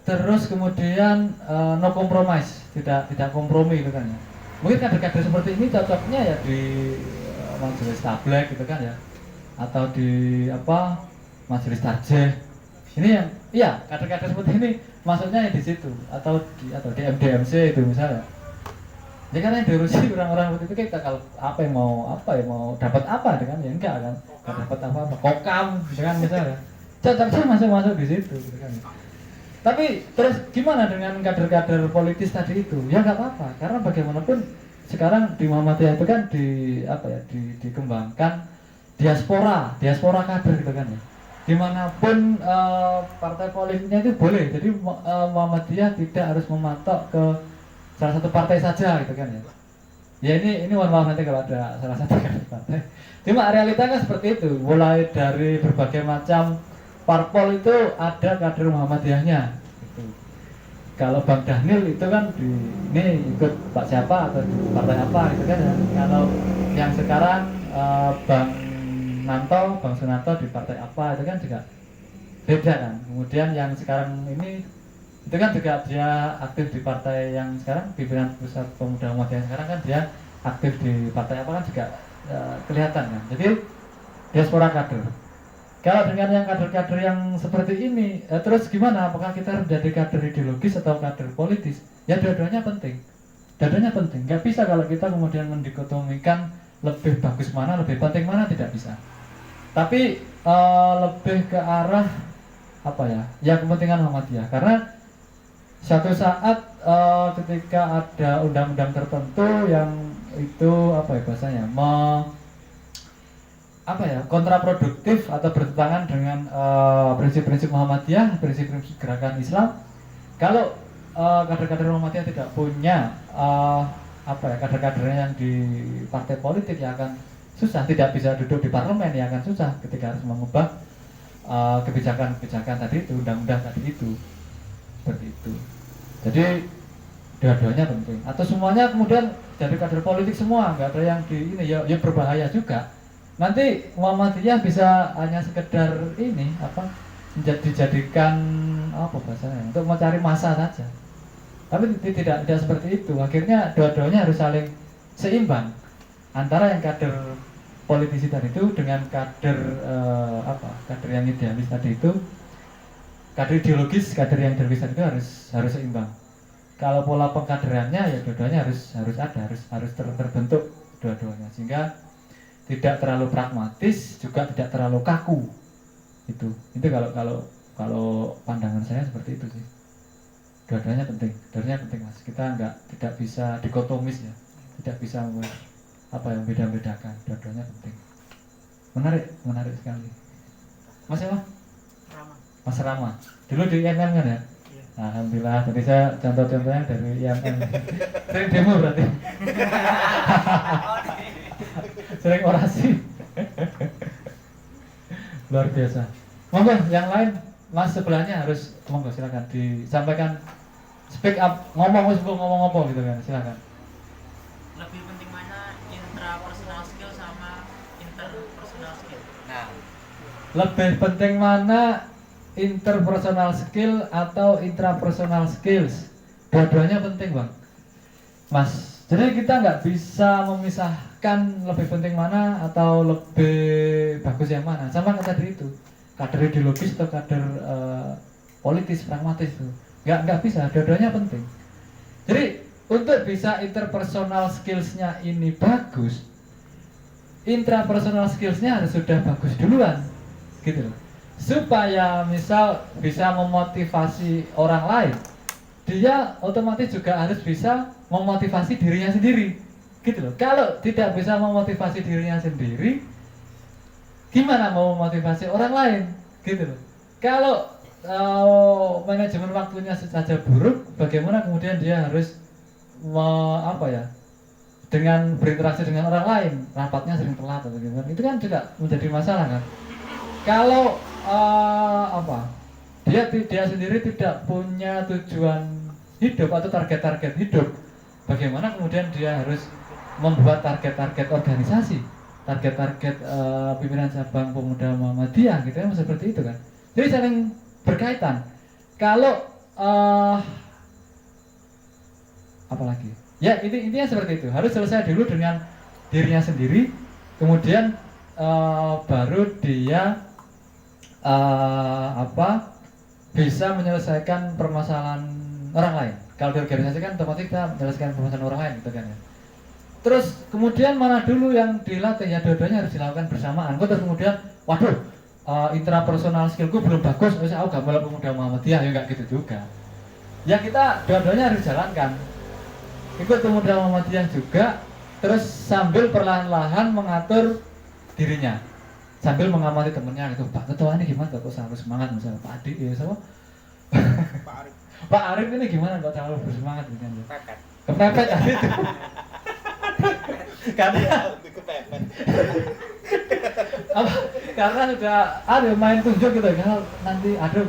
Terus kemudian no compromise, tidak kompromi gitu kan ya. Mungkin kader-kader seperti ini cocoknya ya di majelis tablek gitu kan ya, atau di apa, majelis tarjih. Ini yang iya, kader-kader seperti ini maksudnya yang di situ, atau di MDMC itu misalnya. Ya karena yang diurusi orang-orang seperti itu, kita kalau apa yang mau dapat apa dengan ya enggak kan, enggak dapat apa-apa, kokam dengan misalnya. Cocoknya masuk di situ gitu kan. Tapi terus gimana dengan kader-kader politis tadi itu? Ya nggak apa-apa, karena bagaimanapun sekarang di Muhammadiyah itu kan dikembangkan diaspora kader gitu kan ya. Dimanapun partai politiknya itu boleh, jadi Muhammadiyah tidak harus mematok ke salah satu partai saja gitu kan ya. Ya ini mohon maaf nanti kalau ada salah satu kader partai. Cuma realitanya seperti itu, mulai dari berbagai macam parpol itu ada kader Muhammadiyahnya gitu. Kalau Bang Dhanil itu kan ini ikut Pak siapa atau di partai apa gitu kan ya. Kalau yang sekarang Bang Sunanto di partai apa itu kan juga beda kan. Kemudian yang sekarang ini itu kan juga dia aktif di partai yang sekarang, pimpinan Pusat Pemuda Muhammadiyah sekarang kan dia aktif di partai apa kan juga kelihatan kan. Jadi diaspora kader. Kalau dengan yang kader-kader yang seperti ini, terus gimana? Apakah kita menjadi kader ideologis atau kader politis? Ya dua-duanya penting. Dua-duanya penting. Nggak bisa kalau kita kemudian mendikotomikan lebih bagus mana, lebih penting mana, tidak bisa. Tapi lebih ke arah apa ya? Ya kepentingan Muhammadiyah. Karena suatu saat ketika ada undang-undang tertentu yang itu apa ya bahasanya? Kontraproduktif atau bertentangan dengan prinsip-prinsip Muhammadiyah, prinsip-prinsip gerakan Islam. Kalau kader-kader Muhammadiyah tidak punya kader-kadernya yang di partai politik, ya akan susah, tidak bisa duduk di parlemen, ya akan susah ketika harus mengubah kebijakan-kebijakan tadi itu, undang-undang tadi itu, seperti itu. Jadi dua-duanya penting. Atau semuanya kemudian jadi kader politik semua, nggak ada yang di ini, ya berbahaya juga. Nanti Muhammadiyah bisa hanya sekedar ini dijadikan apa bahasanya untuk mencari massa saja. Tapi tidak seperti itu. Akhirnya dua-duanya harus saling seimbang antara yang kader politisi tadi itu dengan kader kader yang idealis tadi itu. Kader ideologis, kader yang ideologis tadi itu harus seimbang. Kalau pola pengkaderannya ya dua-duanya harus terbentuk dua-duanya, sehingga tidak terlalu pragmatis, juga tidak terlalu kaku. Itu kalau pandangan saya seperti itu sih. Dua-duanya penting Mas. Kita tidak bisa dikotomis ya, tidak bisa yang beda-bedakan. Dua-duanya penting. Menarik sekali. Mas apa? Rama. Mas Rama. Dulu di IMM kan ya? Iya. Alhamdulillah. Jadi saya contoh-contohnya dari IMM. Sering demo berarti. Sering orasi. Luar biasa. Monggo yang lain, Mas sebelahnya harus monggo silakan disampaikan, speak up, ngomong apa gitu kan, silakan. Lebih penting mana intrapersonal skill sama interpersonal skill? Nah, Lebih penting mana interpersonal skill atau intrapersonal skills? Dua-duanya penting, Bang. Mas, jadi kita nggak bisa memisahkan lebih penting mana atau lebih bagus yang mana. Sama kayak tadi itu, kader ideologis atau kader politis, pragmatis itu. Nggak bisa, dua-duanya penting. Jadi untuk bisa interpersonal skillsnya ini bagus, intrapersonal skillsnya harus sudah bagus duluan, gitu loh. Supaya misal bisa memotivasi orang lain, dia otomatis juga harus bisa memotivasi dirinya sendiri, gitu loh. Kalau tidak bisa memotivasi dirinya sendiri, gimana mau memotivasi orang lain, gitu loh. Kalau manajemen waktunya saja buruk, bagaimana kemudian dia harus dengan berinteraksi dengan orang lain, rapatnya sering telat atau gimana, itu kan juga menjadi masalah kan. Kalau dia sendiri tidak punya tujuan hidup atau target-target hidup, bagaimana kemudian dia harus membuat target-target organisasi, target-target pimpinan cabang pemuda Muhammadiyah gitu kan, seperti itu kan. Jadi saling berkaitan. Kalau apalagi ya intinya seperti itu, harus selesai dulu dengan dirinya sendiri, kemudian baru dia bisa menyelesaikan permasalahan orang lain. Kalau di organisasi kan otomatis kita menyelesaikan permasalahan orang lain gitu kan ya. Terus kemudian mana dulu yang dilatih, ya dua-duanya harus dilakukan bersamaan. Terus kemudian waduh, intrapersonal skillku belum bagus, aku gak melek pemuda Muhammadiyah, ya enggak gitu juga. Ya kita dua-duanya harus jalankan. Ikut pemuda Muhammadiyah juga, terus sambil perlahan-lahan mengatur dirinya, sambil mengamati temennya gitu. Pak Ketua ini gimana kok selalu semangat, misalnya Pak Adi ya sama Pak Arif. Pak Arif ini gimana kok selalu bersemangat gitu kan. Pepet. Kepepet tadi itu. Karena Kepepet. karena sudah ada main tunjuk gitu, kalau nanti aduh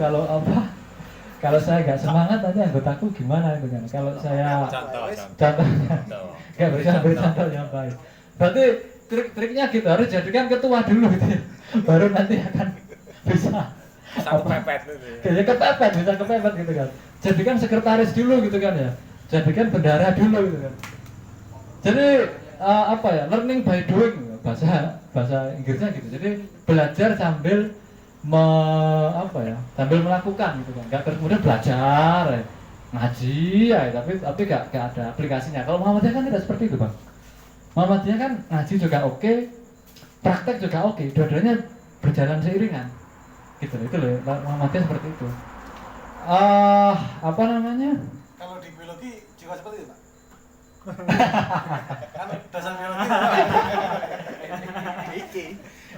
kalau saya nggak semangat nanti anggotaku gimana gitu kan. Kalau saya contohnya nggak bisa beri contoh yang baik, berarti trik-triknya gitu, harus jadikan ketua dulu gitu ya. Baru nanti akan bisa kepepet itu ya. Kayaknya kepepet, bisa kepepet gitu kan. Jadikan sekretaris dulu gitu kan ya, jadikan bendahara dulu gitu kan. Jadi learning by doing, bahasa Inggrisnya gitu. Jadi belajar sambil sambil melakukan gitu kan. Enggak terus kemudian belajar ngaji ya, tapi gak ada aplikasinya. Kalau Muhammadiyah kan tidak seperti itu, Bang. Muhammadiyah kan ngaji juga oke, praktek juga oke, dua-duanya berjalan seiringan. Gitu loh, itu loh Muhammadiyah seperti itu. Kalau di biologi juga seperti itu, Pak. Kan dasar biologi. Iki.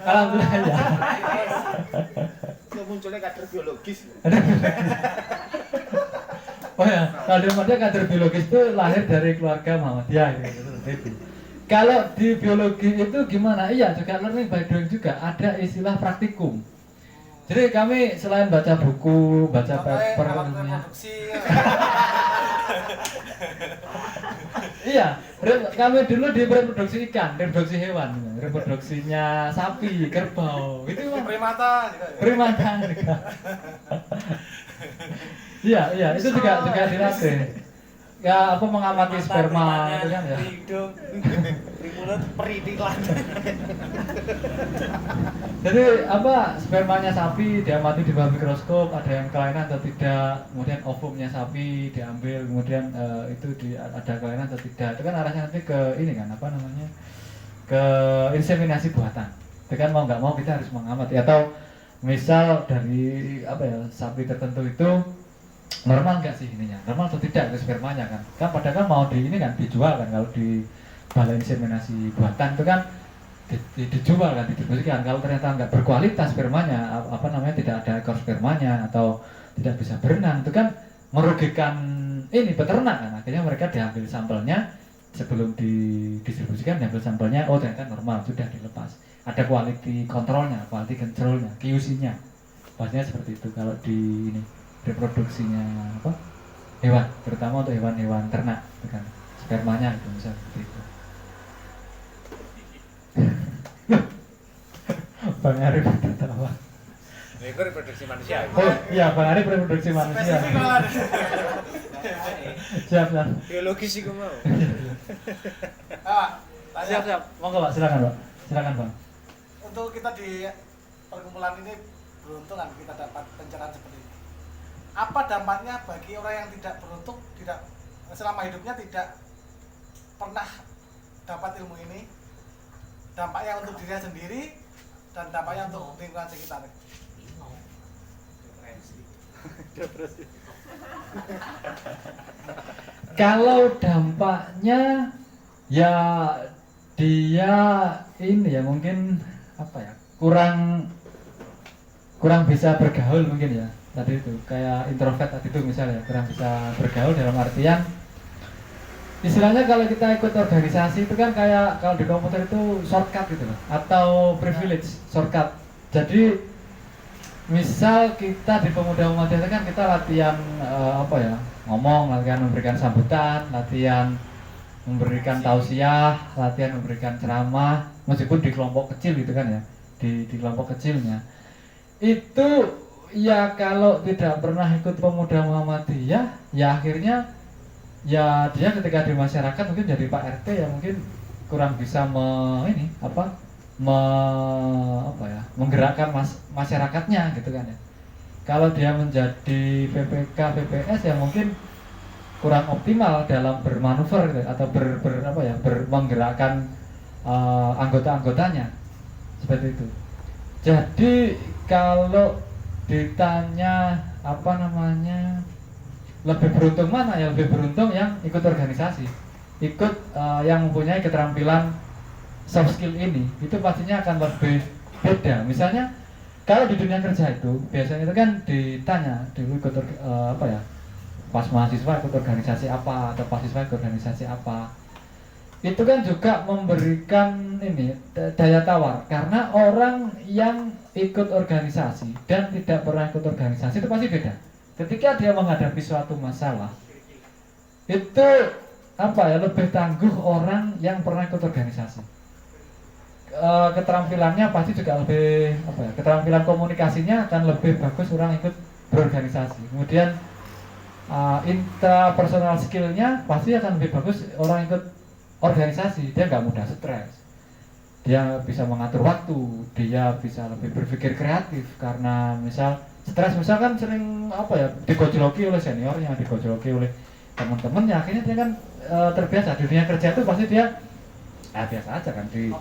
Alhamdulillah ya. Itu munculnya kader biologis. Oh ya, kalau Muhammadiyah kader biologis itu lahir dari keluarga Muhammadiyah gitu. Kalau di biologi itu gimana? Iya, juga learning by doing juga, ada istilah praktikum. Jadi kami selain baca buku, baca paper ilmiah. Iya, kami dulu di reproduksi ikan, reproduksi hewan, reproduksinya sapi, kerbau, itu Primata juga. primata juga. Iya, itu juga dilatih. Ya mengamati sperma itu kan ya. Hidung. Di mulut peri di kelantan. Jadi spermanya sapi diamati di bawah mikroskop, ada yang kelainan atau tidak, kemudian ovumnya sapi diambil, kemudian ada kelainan atau tidak. Itu kan arahnya nanti ke ini kan ke inseminasi buatan. Itu kan mau nggak mau kita harus mengamati. Atau misal dari sapi tertentu itu normal nggak sih ininya, normal atau tidak itu spermanya kan padahal mau dijual kan, kalau di balai inseminasi buatan itu kan dijual kan, didistribusikan. Kalau ternyata nggak berkualitas spermanya, tidak ada ekor spermanya atau tidak bisa berenang, itu kan merugikan peternak kan. Akhirnya mereka diambil sampelnya sebelum didistribusikan, diambil sampelnya, oh ternyata normal, sudah dilepas. Ada quality controlnya, quality controlnya, QC-nya. Pastinya seperti itu kalau di reproduksinya hewan, terutama untuk hewan-hewan ternak, kan spermanya itu bisa seperti itu. Bang Arif ketawa. Itu reproduksi manusia. Oh iya, Bang Arif reproduksi manusia. Siap. Biologis sih gue mau. Siap. Monggo Pak, silakan Bang. Untuk kita di perkumpulan ini beruntung kan kita dapat pencerahan seperti ini. Apa dampaknya bagi orang yang tidak beruntung, tidak selama hidupnya tidak pernah dapat ilmu ini? Dampaknya untuk dirinya sendiri dan dampaknya untuk lingkungan sekitar. Kalau dampaknya ya dia mungkin kurang bisa bergaul mungkin ya. Tadi itu kayak introvert tadi itu misalnya, kurang bisa bergaul dalam artian istilahnya kalau kita ikut organisasi itu kan kayak kalau di komputer itu shortcut gitu loh, atau privilege shortcut. Jadi misal kita di Pemuda Muhammadiyah kan kita latihan apa ya, ngomong, latihan memberikan sambutan, latihan memberikan tausiah, latihan memberikan ceramah, meskipun di kelompok kecil gitu kan ya, di kelompok kecilnya itu ya. Kalau tidak pernah ikut Pemuda Muhammadiyah ya akhirnya ya dia ketika di masyarakat mungkin jadi Pak RT ya mungkin kurang bisa menggerakkan masyarakatnya gitu kan ya. Kalau dia menjadi PPK PPS ya mungkin kurang optimal dalam bermanuver gitu, atau menggerakkan anggota-anggotanya seperti itu. Jadi kalau ditanya lebih beruntung mana, ya lebih beruntung yang ikut organisasi, ikut yang mempunyai keterampilan soft skill ini, itu pastinya akan lebih beda. Misalnya kalau di dunia kerja itu biasanya itu kan ditanya dulu ikut pas mahasiswa ikut organisasi apa atau mahasiswa ikut organisasi apa, itu kan juga memberikan daya tawar, karena orang yang ikut organisasi dan tidak pernah ikut organisasi itu pasti beda. Ketika dia menghadapi suatu masalah itu lebih tangguh orang yang pernah ikut organisasi. Keterampilannya pasti juga lebih keterampilan komunikasinya akan lebih bagus orang ikut berorganisasi. Kemudian intrapersonal skillnya pasti akan lebih bagus orang ikut organisasi. Dia nggak mudah stres, dia bisa mengatur waktu, dia bisa lebih berpikir kreatif. Karena stres kan sering digojloki oleh seniornya, digojloki oleh teman-temannya, akhirnya dia kan terbiasa. Di dunia kerja itu pasti dia biasa aja kan, di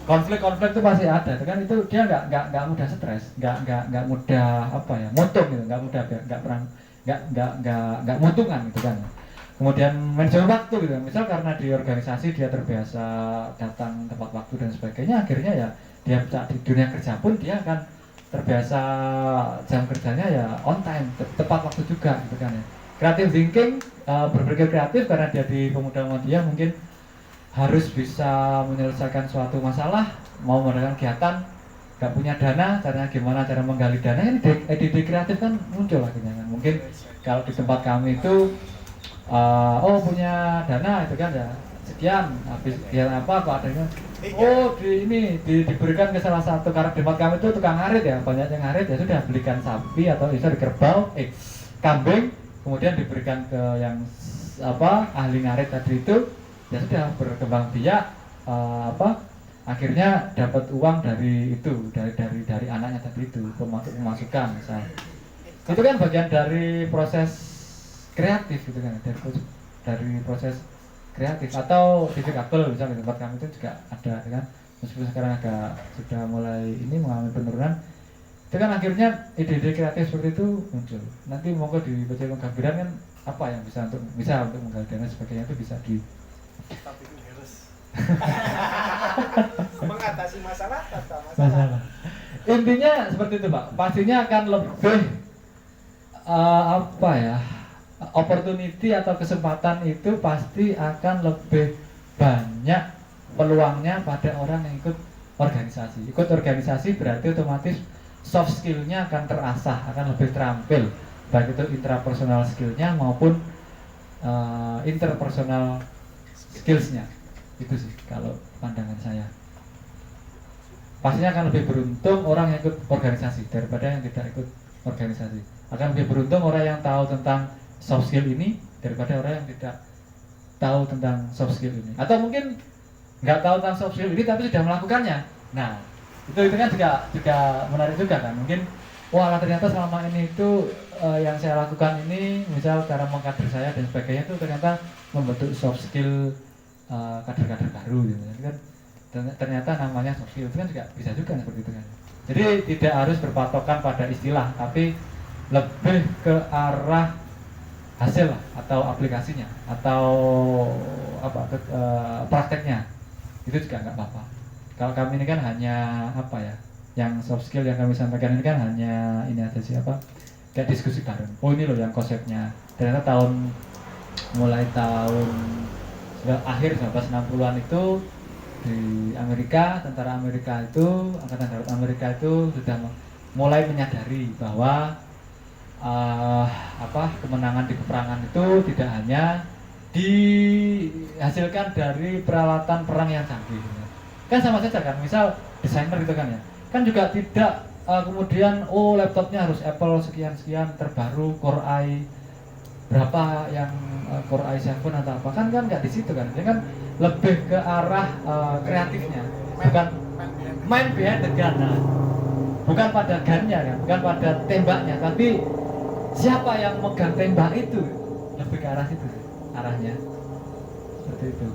konflik itu pasti ada, itu kan, itu dia nggak mudah stres, nggak mudah mutung gitu, nggak mutungan gitu kan. Kemudian manajemen waktu gitu, misal karena di organisasi dia terbiasa datang tepat waktu dan sebagainya, akhirnya ya dia di dunia kerja pun dia akan terbiasa jam kerjanya ya on time, tepat waktu juga gitu kan ya. Creative thinking, berpikir kreatif, karena dia di Pemuda Muhammadiyah mungkin harus bisa menyelesaikan suatu masalah, mau mengadakan kegiatan, nggak punya dana, caranya gimana cara menggali dana, ini ide kreatif kan muncul akhirnya kan. Mungkin kalau di tempat kami itu punya dana itu kan ya sekian, habis biar apa kok adanya diberikan ke salah satu, karena di tempat kami itu tukang ngarit ya, banyak yang ngarit, ya sudah belikan sapi atau bisa dikerbau kambing, kemudian diberikan ke yang ahli ngarit tadi itu, ya sudah berkembang biak, akhirnya dapat uang dari itu, dari anaknya tadi itu, pemasukan misal. Itu kan bagian dari proses kreatif gitu kan, dari proses kreatif. Atau difabel misalnya di tempat kami itu juga ada kan, meskipun sekarang sudah mulai mengalami penurunan, itu kan akhirnya ide-ide kreatif seperti itu muncul. Nanti monggo di Baca Penggambiran kan apa yang bisa untuk menggali dana sebagainya itu bisa di tapi itu harus mengatasi masalah tanpa masalah. Intinya seperti itu Pak, pastinya akan lebih opportunity atau kesempatan itu pasti akan lebih banyak peluangnya pada orang yang ikut organisasi. Ikut organisasi berarti otomatis soft skillnya akan terasah, akan lebih terampil, baik itu intrapersonal skillnya maupun interpersonal skillsnya. Itu sih kalau pandangan saya. Pastinya akan lebih beruntung orang yang ikut organisasi daripada yang tidak ikut organisasi. Akan lebih beruntung orang yang tahu tentang soft skill ini daripada orang yang tidak tahu tentang soft skill ini. Atau mungkin nggak tahu tentang soft skill ini tapi sudah melakukannya. Nah, itu kan juga menarik juga kan. Mungkin ternyata selama ini itu yang saya lakukan ini, misal cara mengkader saya dan sebagainya, itu ternyata membentuk soft skill kader-kader baru gitu kan. Ternyata namanya soft skill, itu kan juga bisa juga seperti itu kan. Jadi tidak harus berpatokan pada istilah, tapi lebih ke arah hasil atau aplikasinya atau prakteknya, itu juga nggak apa-apa. Kalau kami ini kan hanya yang soft skill yang kami sampaikan ini kan hanya ini aja sih, kayak diskusi bareng. Oh ini loh yang konsepnya. Ternyata mulai tahun akhir 1960-an itu di Amerika, tentara Amerika itu, angkatan darat Amerika itu sudah mulai menyadari bahwa kemenangan di peperangan itu tidak hanya dihasilkan dari peralatan perang yang canggih. Kan sama saja kan, misal desainer itu kan ya, kan juga tidak kemudian laptopnya harus Apple sekian terbaru, Core i berapa yang Core i7 atau apa, kan nggak di situ kan. Dia kan lebih ke arah kreatifnya, bukan main behind the gun, bukan pada gunnya kan, bukan pada tembaknya, tapi siapa yang megang tembak itu, lebih ke arah situ arahnya, seperti itu.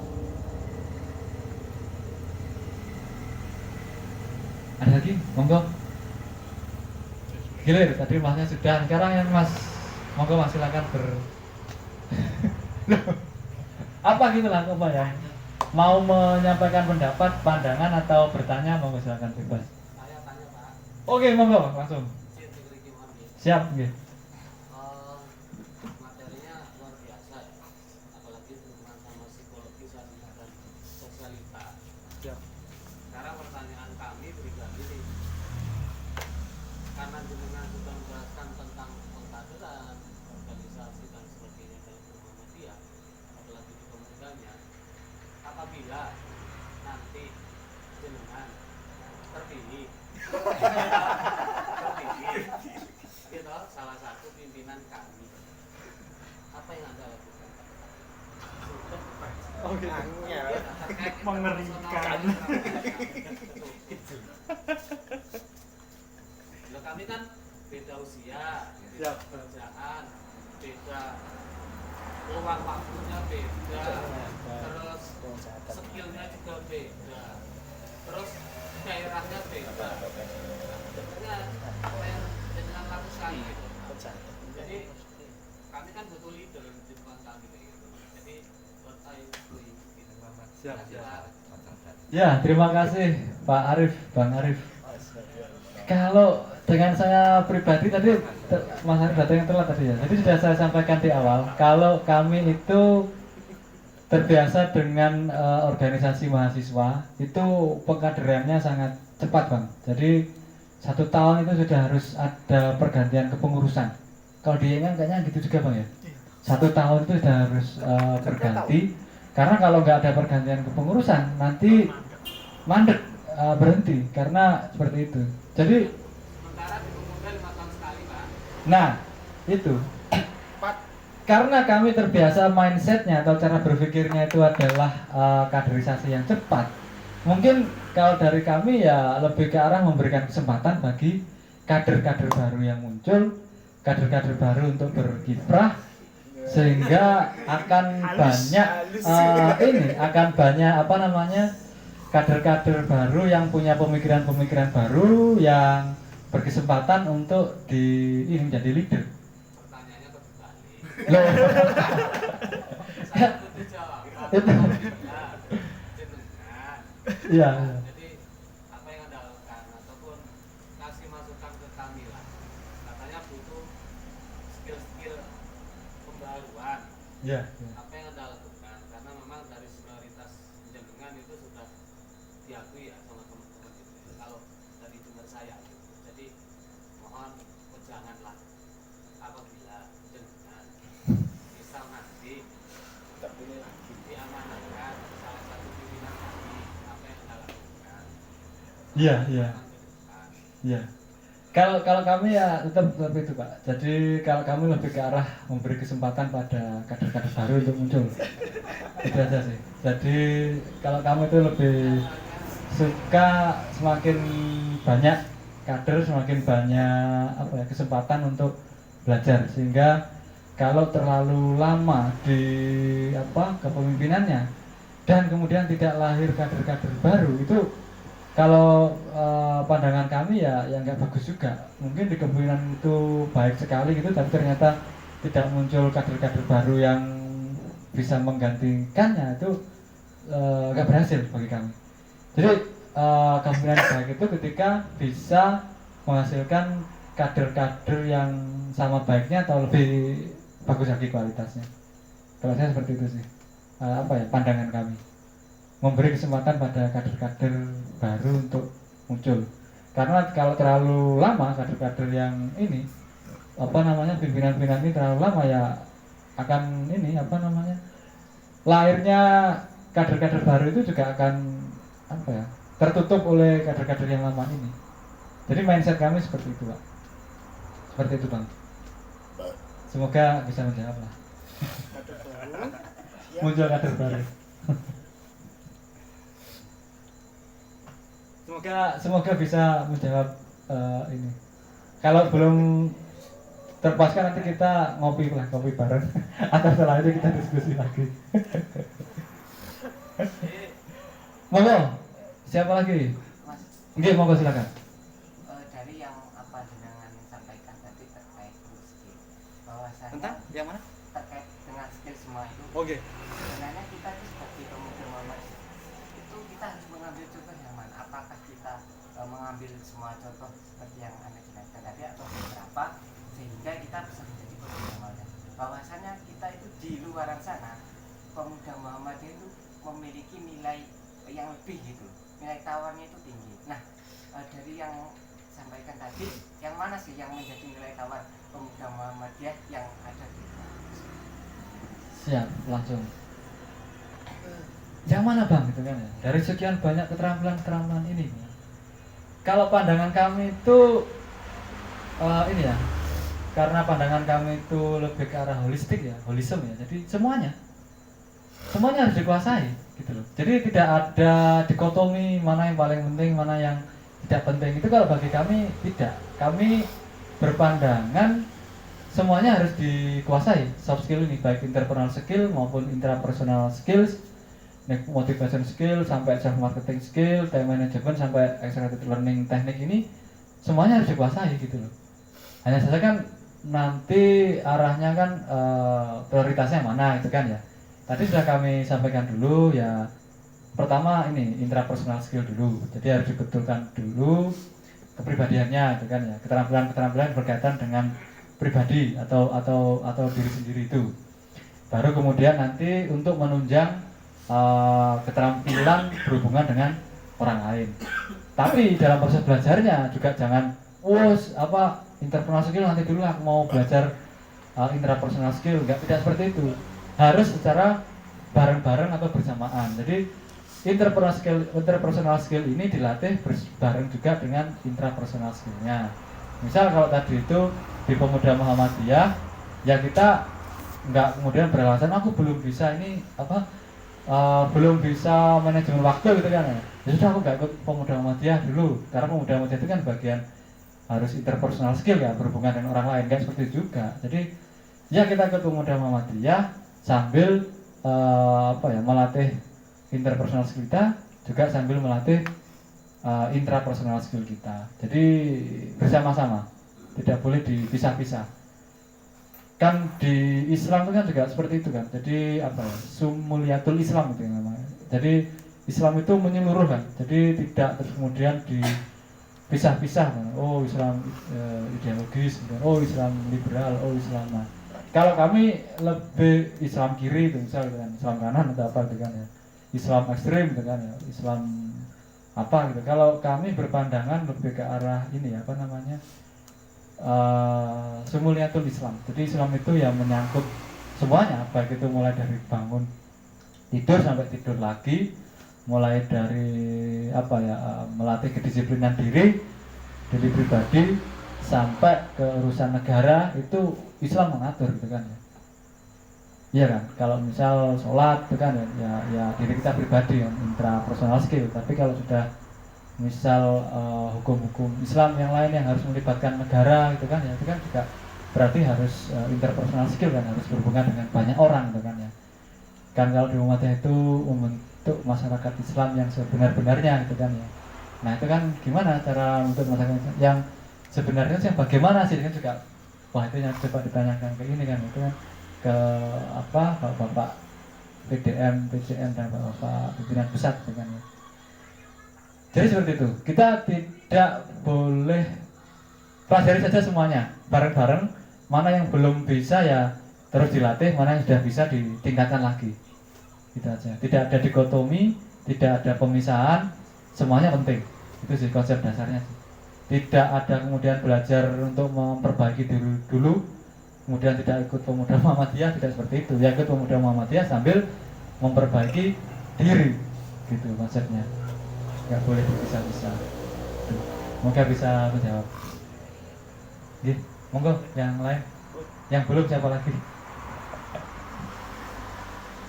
Ada lagi? Monggo. Gilir, tadi masnya sudah, sekarang yang mas, monggo mas silakan apa gitu lah, apa ya? Mau menyampaikan pendapat, pandangan atau bertanya, monggo silakan bebas. Saya tanya Pak. Oke, monggo langsung. Siap, gitu. Materinya luar biasa ya, apalagi berhubungan sama psikologi dan sosialita. Sekarang pertanyaan kami pribadi nih, karena jenengan sudah menjelaskan tentang pengkaderan, organisasi dan sebagainya dalam Muhammadiyah, apalagi di pemudanya, apabila nanti jenengan terpilih gitu, salah satu pimpinan kami, apa yang Anda lakukan? Mengerikan. Loh, kami kan beda usia, beda pekerjaan, beda luang waktunya beda, terus skillnya juga beda, terus daerahnya beda. Sebenarnya apa yang dengan lakukan gitu. Jadi kami kan butuh leader di depan kami kayak gitu. Jadi what I doing gitu. Siap. Silakan. Ya, terima kasih Pak Arif, Bang Arif. Kalau dengan saya pribadi tadi, Mas Arif datang yang telat tadi ya. Jadi sudah saya sampaikan di awal, kalau kami itu terbiasa dengan organisasi mahasiswa, itu pengkaderannya sangat cepat Bang. Jadi 1 tahun itu sudah harus ada pergantian kepengurusan. Kalau di Yengan kayaknya gitu juga Bang ya. 1 tahun itu sudah harus berganti. Karena kalau nggak ada pergantian kepengurusan, nanti mandek, berhenti. Karena seperti itu. Jadi Sementara di pemuda 5 tahun sekali Pak. nah, itu karena kami terbiasa mindsetnya atau cara berpikirnya itu adalah kaderisasi yang cepat. Mungkin kalau dari kami ya lebih ke arah memberikan kesempatan bagi kader-kader baru yang muncul, kader-kader baru untuk berkiprah, sehingga akan banyak kader-kader baru yang punya pemikiran-pemikiran baru yang berkesempatan untuk menjadi leader. Pertanyaannya terbalik. Loh. Saya butuh jawaban. Jenengan. Iya. Jadi apa yang Anda lakukan ataupun kasih masukan ke kami lah. Katanya butuh skill-skill pembaruan. Iya. Apa yang Anda lakukan? Karena memang dari senioritas jenengan itu sudah diakui ya sama teman-teman gitu. Kalau dari dengar saya gitu. Jadi mohon janganlah apabila jenengan misal nanti diamanatkan salah satu pimpinan kami, apa yang Anda lakukan? Iya. Iya. Kalau kami ya tetap seperti itu Pak. Jadi kalau kami lebih ke arah memberi kesempatan pada kader-kader baru untuk muncul. Itu aja sih. Jadi kalau kami itu lebih suka semakin banyak kader, semakin banyak kesempatan untuk belajar, sehingga kalau terlalu lama di kepemimpinannya dan kemudian tidak lahir kader-kader baru, itu kalau pandangan kami ya nggak bagus juga. Mungkin di kepemimpinan itu baik sekali gitu, tapi ternyata tidak muncul kader-kader baru yang bisa menggantikannya, itu nggak berhasil bagi kami. Jadi kepemimpinan baik itu ketika bisa menghasilkan kader-kader yang sama baiknya atau lebih bagus lagi kualitasnya. Kalau saya seperti itu sih, pandangan kami. Memberi kesempatan pada kader-kader baru untuk muncul. Karena kalau terlalu lama kader-kader yang ini pimpinan-pimpinan ini terlalu lama ya akan ini lahirnya kader-kader baru itu juga akan tertutup oleh kader-kader yang lama ini. Jadi mindset kami seperti itu, Pak. Seperti itu, Bang. Semoga bisa menjawab lah. Muncul kader baru. Semoga bisa menjawab ini. Kalau belum terpuaskan nanti kita ngopi bareng. Atau setelah itu kita diskusi lagi. Monggo, siapa lagi? Mas, Oke, monggo silakan. dari yang apa dengan sampaikan tadi terkait skill, bahwasanya Tentang yang mana? terkait dengan skill semua itu. Oke. Sebenarnya kita itu sebagai pemuda Muhammad itu kita harus mengambil contoh yang mana? Apakah kita mengambil semua contoh seperti yang Anda jelaskan tadi atau beberapa sehingga kita bisa menjadi pemuda Muhammad? Bahwasanya kita itu di luaran sana pemuda Muhammad itu memiliki nilai yang lebih gitu, nilai tawarnya itu tinggi. Nah, dari yang sampaikan tadi, yang mana sih yang menjadi nilai tawar pemuda Muhammadiyah yang ada di Siap, langsung. Yang mana Bang gitu kan ya? Dari sekian banyak keterampilan ini. Kalau pandangan kami itu ini ya. Karena pandangan kami itu lebih ke arah holistik ya, holism ya. Jadi semuanya harus dikuasai gitu loh. Jadi tidak ada dikotomi mana yang paling penting, mana yang tidak penting. Itu kalau bagi kami tidak. Kami berpandangan semuanya harus dikuasai. Soft skill ini baik interpersonal skill maupun intrapersonal skills, motivation skill sampai self marketing skill, time management sampai executive learning teknik ini semuanya harus dikuasai gitu loh. Hanya saja kan nanti arahnya kan prioritasnya mana itu kan ya. Tadi sudah kami sampaikan dulu ya. Pertama ini intrapersonal skill dulu. Jadi harus dibetulkan dulu kepribadiannya itu kan ya. Keterampilan berkaitan dengan pribadi atau diri sendiri itu. Baru kemudian nanti untuk menunjang keterampilan berhubungan dengan orang lain. Tapi dalam proses belajarnya juga jangan interpersonal skill nanti dulu aku mau belajar intrapersonal skill, tidak seperti itu. Harus secara bareng-bareng atau bersamaan. Jadi interpersonal skill ini dilatih bareng juga dengan intrapersonal skillnya. Misal kalau tadi itu di pemuda Muhammadiyah, ya kita nggak kemudian beralasan aku belum bisa belum bisa manajemen waktu gitu kan ya. Jadi aku nggak ikut pemuda Muhammadiyah dulu, karena pemuda Muhammadiyah itu kan bagian harus interpersonal skill ya, berhubungan dengan orang lain, kan seperti itu juga. Jadi ya kita ikut pemuda Muhammadiyah sambil melatih interpersonal skill kita, juga sambil melatih intrapersonal skill kita. Jadi bersama-sama, tidak boleh dipisah-pisah. Kan di Islam itu kan juga seperti itu kan. Jadi sumuliyatul Islam itu namanya. Jadi Islam itu menyeluruh kan. Jadi tidak terus kemudian dipisah-pisah kan. Oh Islam ideologis, oh Islam liberal, oh Islam. Kalau kami lebih Islam kiri itu misal gitu kan, Islam kanan atau apa gitu kan ya. Islam ekstrim gitu kan ya, Islam apa gitu. Kalau kami berpandangan lebih ke arah ini sumuliyatul Islam. Jadi Islam itu yang menyangkut semuanya, baik itu mulai dari bangun tidur sampai tidur lagi, mulai dari melatih kedisiplinan diri pribadi sampai ke urusan negara, itu Islam mengatur gitu kan ya. Iya kan, kalau misal sholat itu kan ya diri kita pribadi yang intrapersonal skill. Tapi kalau sudah misal hukum-hukum Islam yang lain yang harus melibatkan negara gitu kan ya, itu kan juga berarti harus interpersonal skill kan, harus berhubungan dengan banyak orang gitu kan ya. Kan kalau di Muhammadiyah itu membentuk masyarakat Islam yang sebenar-benarnya gitu kan ya. Nah itu kan gimana cara untuk masyarakat yang sebenarnya sih bagaimana sih kan juga, wah itu yang coba ditanyakan ke ini kan, itu kan ke bapak PDM, PCN dan bapak pimpinan pusat gitu kan ya. Jadi seperti itu, kita tidak boleh pelajari saja semuanya bareng-bareng. Mana yang belum bisa ya terus dilatih, mana yang sudah bisa ditingkatkan lagi. Gitu aja. Tidak ada dikotomi, tidak ada pemisahan, semuanya penting. Itu sih konsep dasarnya sih. tidak ada kemudian belajar untuk memperbaiki diri dulu, kemudian tidak ikut pemuda Muhammadiyah, tidak seperti itu. Ya ikut pemuda Muhammadiyah sambil memperbaiki diri, gitu maksudnya. Nggak boleh dipisah-pisah. Semoga bisa menjawab. Monggo yang lain. Yang belum siapa lagi?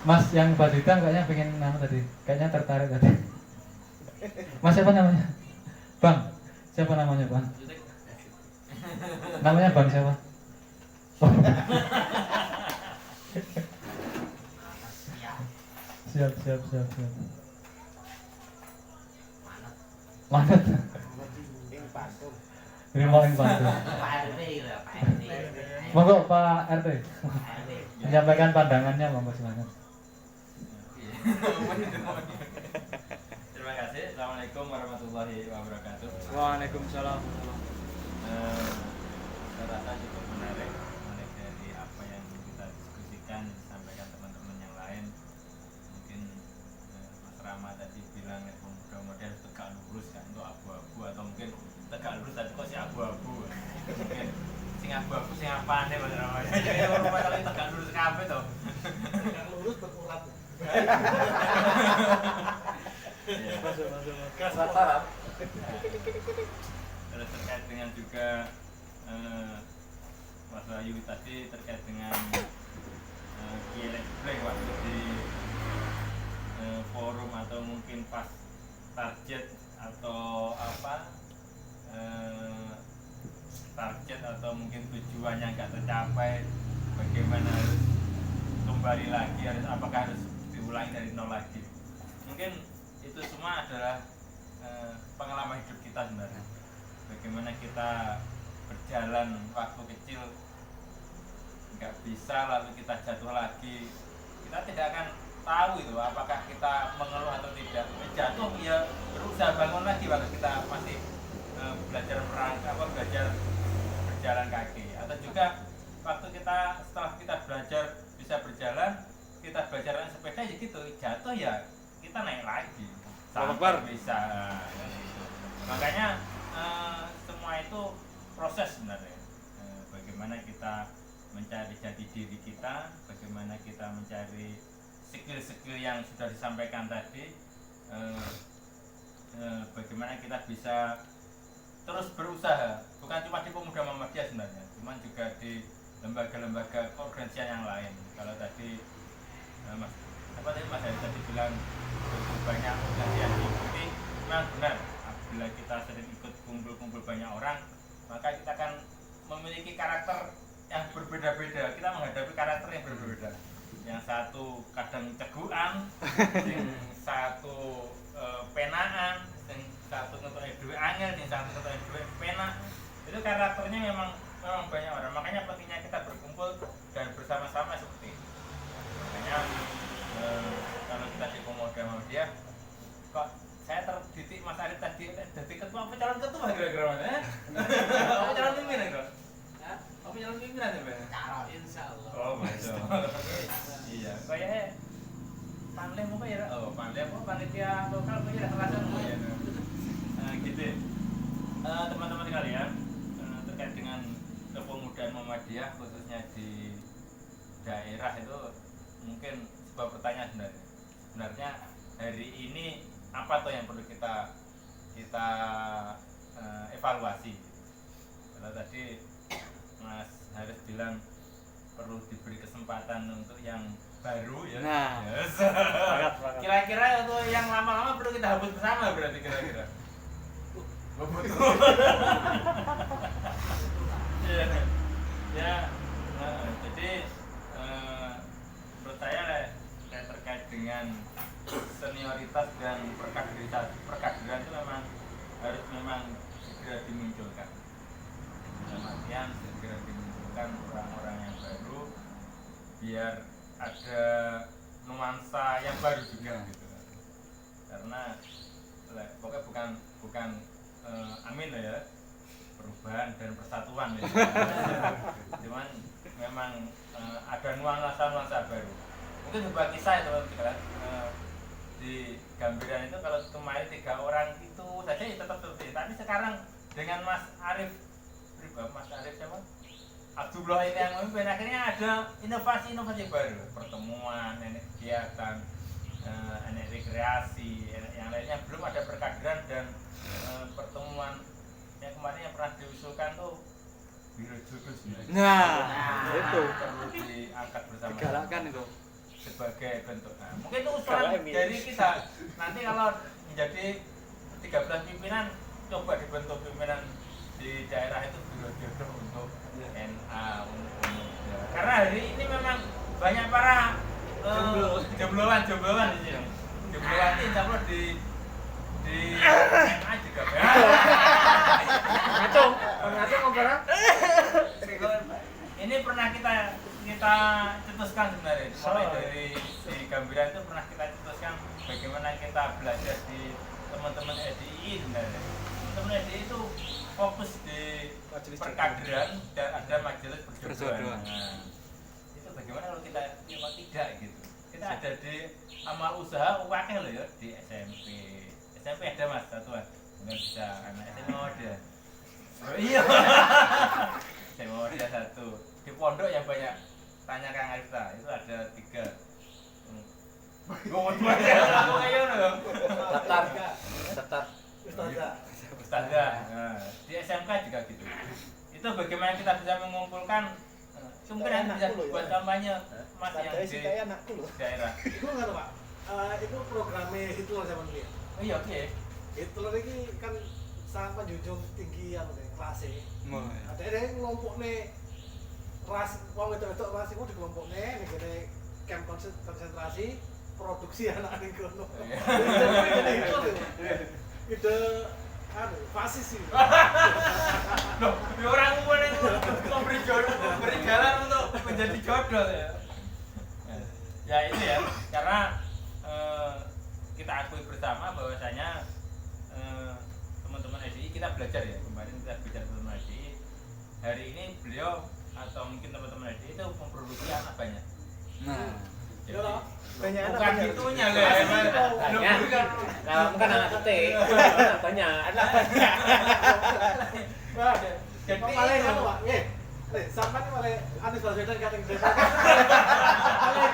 Mas yang baju hitam kayaknya pengen tadi, kayaknya tertarik tadi. Mas siapa namanya? Bang, siapa namanya Bang? Namanya Bang siapa? Oh. Siap. Manut. Terima kasih Pak. Monggo Pak RT. Menyampaikan pandangannya, monggo silakan. Terima kasih. Assalamualaikum warahmatullahi wabarakatuh. Waalaikumsalam. Saya rasa cukup menarik dari apa yang kita diskusikan, disampaikan teman-teman yang lain. Mungkin Mas Rama tadi bilang pemuda-pemuda harus tegak lurus kan, untuk abu-abu, atau mungkin tegak lurus tapi kok si abu-abu. Mungkin sing abu-abu sing apane Mas Rama. Jadi orang kalau tegak lurus kabeh to. Tegak lurus berurat. Terus terkait dengan juga Mas Wahyu tadi terkait dengan Kielek waktu di forum atau mungkin pas target atau apa target atau mungkin tujuannya nggak tercapai, bagaimana harus kembali lagi, apakah harus diulangi dari nol lagi. Mungkin itu semua adalah pengalaman hidup kita sebenarnya. Bagaimana kita berjalan waktu kecil nggak bisa lalu kita jatuh lagi, kita tidak akan tahu itu apakah kita mengeluh atau tidak. Jatuh ya berusaha bangun lagi waktu kita masih belajar belajar berjalan kaki, atau juga waktu kita setelah kita belajar bisa berjalan, kita belajar naik sepeda ya gitu, jatuh ya kita naik lagi sampai bisa. Makanya semua itu proses sebenarnya. Bagaimana kita mencari jati diri kita, bagaimana kita mencari skill-skill yang sudah disampaikan tadi, bagaimana kita bisa terus berusaha, bukan cuma di Pemuda Muhammadiyah sebenarnya, cuman juga di lembaga-lembaga keorganisasian yang lain. Kalau tadi Mas Hadi tadi bilang banyak organisasi yang diikuti, memang benar. Apabila kita sering ikut kumpul-kumpul banyak orang, maka kita akan memiliki karakter yang berbeda-beda. Kita menghadapi karakter yang berbeda. Yang satu kadang cegukan, yang satu penaan, yang satu ngetoknya duit angel, yang satu ngetoknya duit pena. Itu karakternya memang banyak orang. Makanya pentingnya kita berkumpul dan bersama-sama seperti itu. Makanya kalau kita di Pemuda Muhammadiyah, kok saya terdidik Mas Arif tadi jadi ketua apa calon ketua kira-kira Mas? Apa calon pimpinan kok? Apa calon pimpinan ya, Bang? Calon insyaallah. Oh, masyaallah. Iya, kayaknya Panlem apa ya? Oh, Panlem apa panitia lokal apa ya terasa apa ya? Gitu. Teman-teman sekalian, terkait dengan kepemudaan Muhammadiyah khususnya di daerah itu mungkin sebuah pertanyaan sebenarnya. Sebenarnya hari ini apa tuh yang perlu kita evaluasi? Kalau tadi Mas Haris bilang perlu diberi kesempatan untuk yang baru ya. Nah, yes. banget. Kira-kira untuk yang lama-lama perlu kita hapus bersama berarti kira-kira. Ya, jadi menurut saya terkait dengan senioritas dan perkaderan itu memang segera dimunculkan. Dalam artian segera dimunculkan orang-orang yang baru biar ada nuansa yang baru juga gitu. Karena pokoknya bukan amin lah ya, perubahan dan persatuan ya. Cuman memang ada nuansa baru. Mungkin sebuah kisah ya teman-teman, di Gambiran itu kalau kemarin 3 orang itu saja ya tetap seperti itu. Tapi sekarang dengan Mas Arif siapa? Abdullah ini yang memimpin, akhirnya ada inovasi-inovasi baru, pertemuan, kegiatan, rekreasi, yang lainnya. Belum ada perkaderan dan pertemuan yang kemarin yang pernah diusulkan tuh biro jodoh sebenarnya. Nah, itu perlu diangkat bersama. digalakkan itu. Sebagai bentuk. Nah, mungkin itu usulan dari kita. Nanti kalau menjadi 13 pimpinan, coba dibentuk pimpinan di daerah itu biro jodoh untuk NA karena hari ini memang banyak para jombloan di sini. Jombloan ini insya Allah di NA juga. Ngacung ngomong. Ini pernah kita cetuskan sebenarnya. Mulai dari di Gambiran itu pernah kita cetuskan bagaimana kita belajar di teman-teman SDI sebenarnya. Teman-teman SDI itu fokus di perkaderan dan ada majelis perjodohan. Nah, itu bagaimana kalau kita tidak gitu. Kita ada di amal usaha UAKE loh ya di SMP. SMP ada Mas satuan. Mungkin bisa anak SMA ada. Oh iya. SMA ada satu. Di pondok yang banyak tanya Kang Arifta itu ada 3. Ngomong dua ya. Ayo dong. Daftar. Ustazah. Nah, di SMK juga gitu. Itu bagaimana kita bisa mengumpulkan sumber yang bisa buat kampanye Mas yang di daerah. Itu nggak Pak? Itu programnya Hitler zaman dulu ya? Oh iya oke. Hitler ini kan sangat menjunjung tinggi kelasnya. Ada yang ngelompok nih ras, wong itu ras itu dikelompoknya nih camp konsentrasi produksi anak nih kono. Ide fasis sih. Loh, orang umum itu beri jalan untuk menjadi jodoh ya. Ya itu ya, karena kita akui bersama bahwasanya teman-teman SDI kita belajar ya, kemarin kita bicara teman-teman SDI. Hari ini beliau atau mungkin teman-teman SDI itu memproduksi anak banyak. Nah, jadi banyak anak bukan banyak. gitunya guys. Kalau bukan anak ketik, banyak. Wah, Jadi malah itu. anu Pak, sampai ini malah Anies Baswedan kateng desa. Malah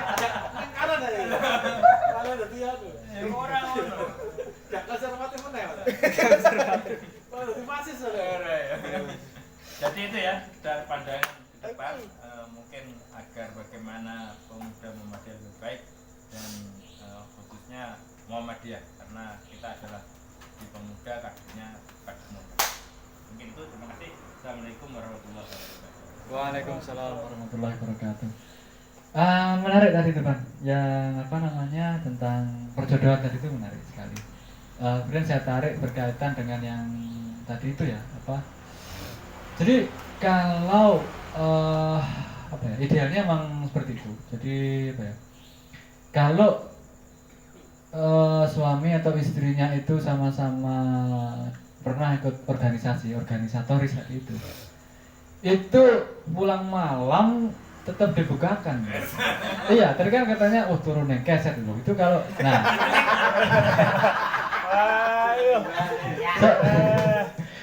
nang kanan aja. Malah dadi anu. Orang ngono. Gak konservatif meneh, Pak. Malah dadi fasis aja. Jadi itu ya dari pandangan ke depan mungkin agar bagaimana pemuda Muhammadiyah lebih baik dan khususnya Muhammadiyah karena kita adalah di pemuda kadernya kader muda. Mungkin itu, terima kasih. Assalamualaikum warahmatullahi wabarakatuh. Waalaikumsalam warahmatullahi wabarakatuh. Menarik tadi teman, yang apa namanya tentang perjodohan tadi itu menarik sekali. Kemudian saya tarik berkaitan dengan yang tadi itu ya apa. Jadi kalau apa ya, idealnya memang seperti itu. Jadi apa ya? Kalau suami atau istrinya itu sama-sama pernah ikut organisatoris tadi itu pulang malam tetap dibukakan. Iya, tadi kan katanya turun yang keset dulu. Itu kalau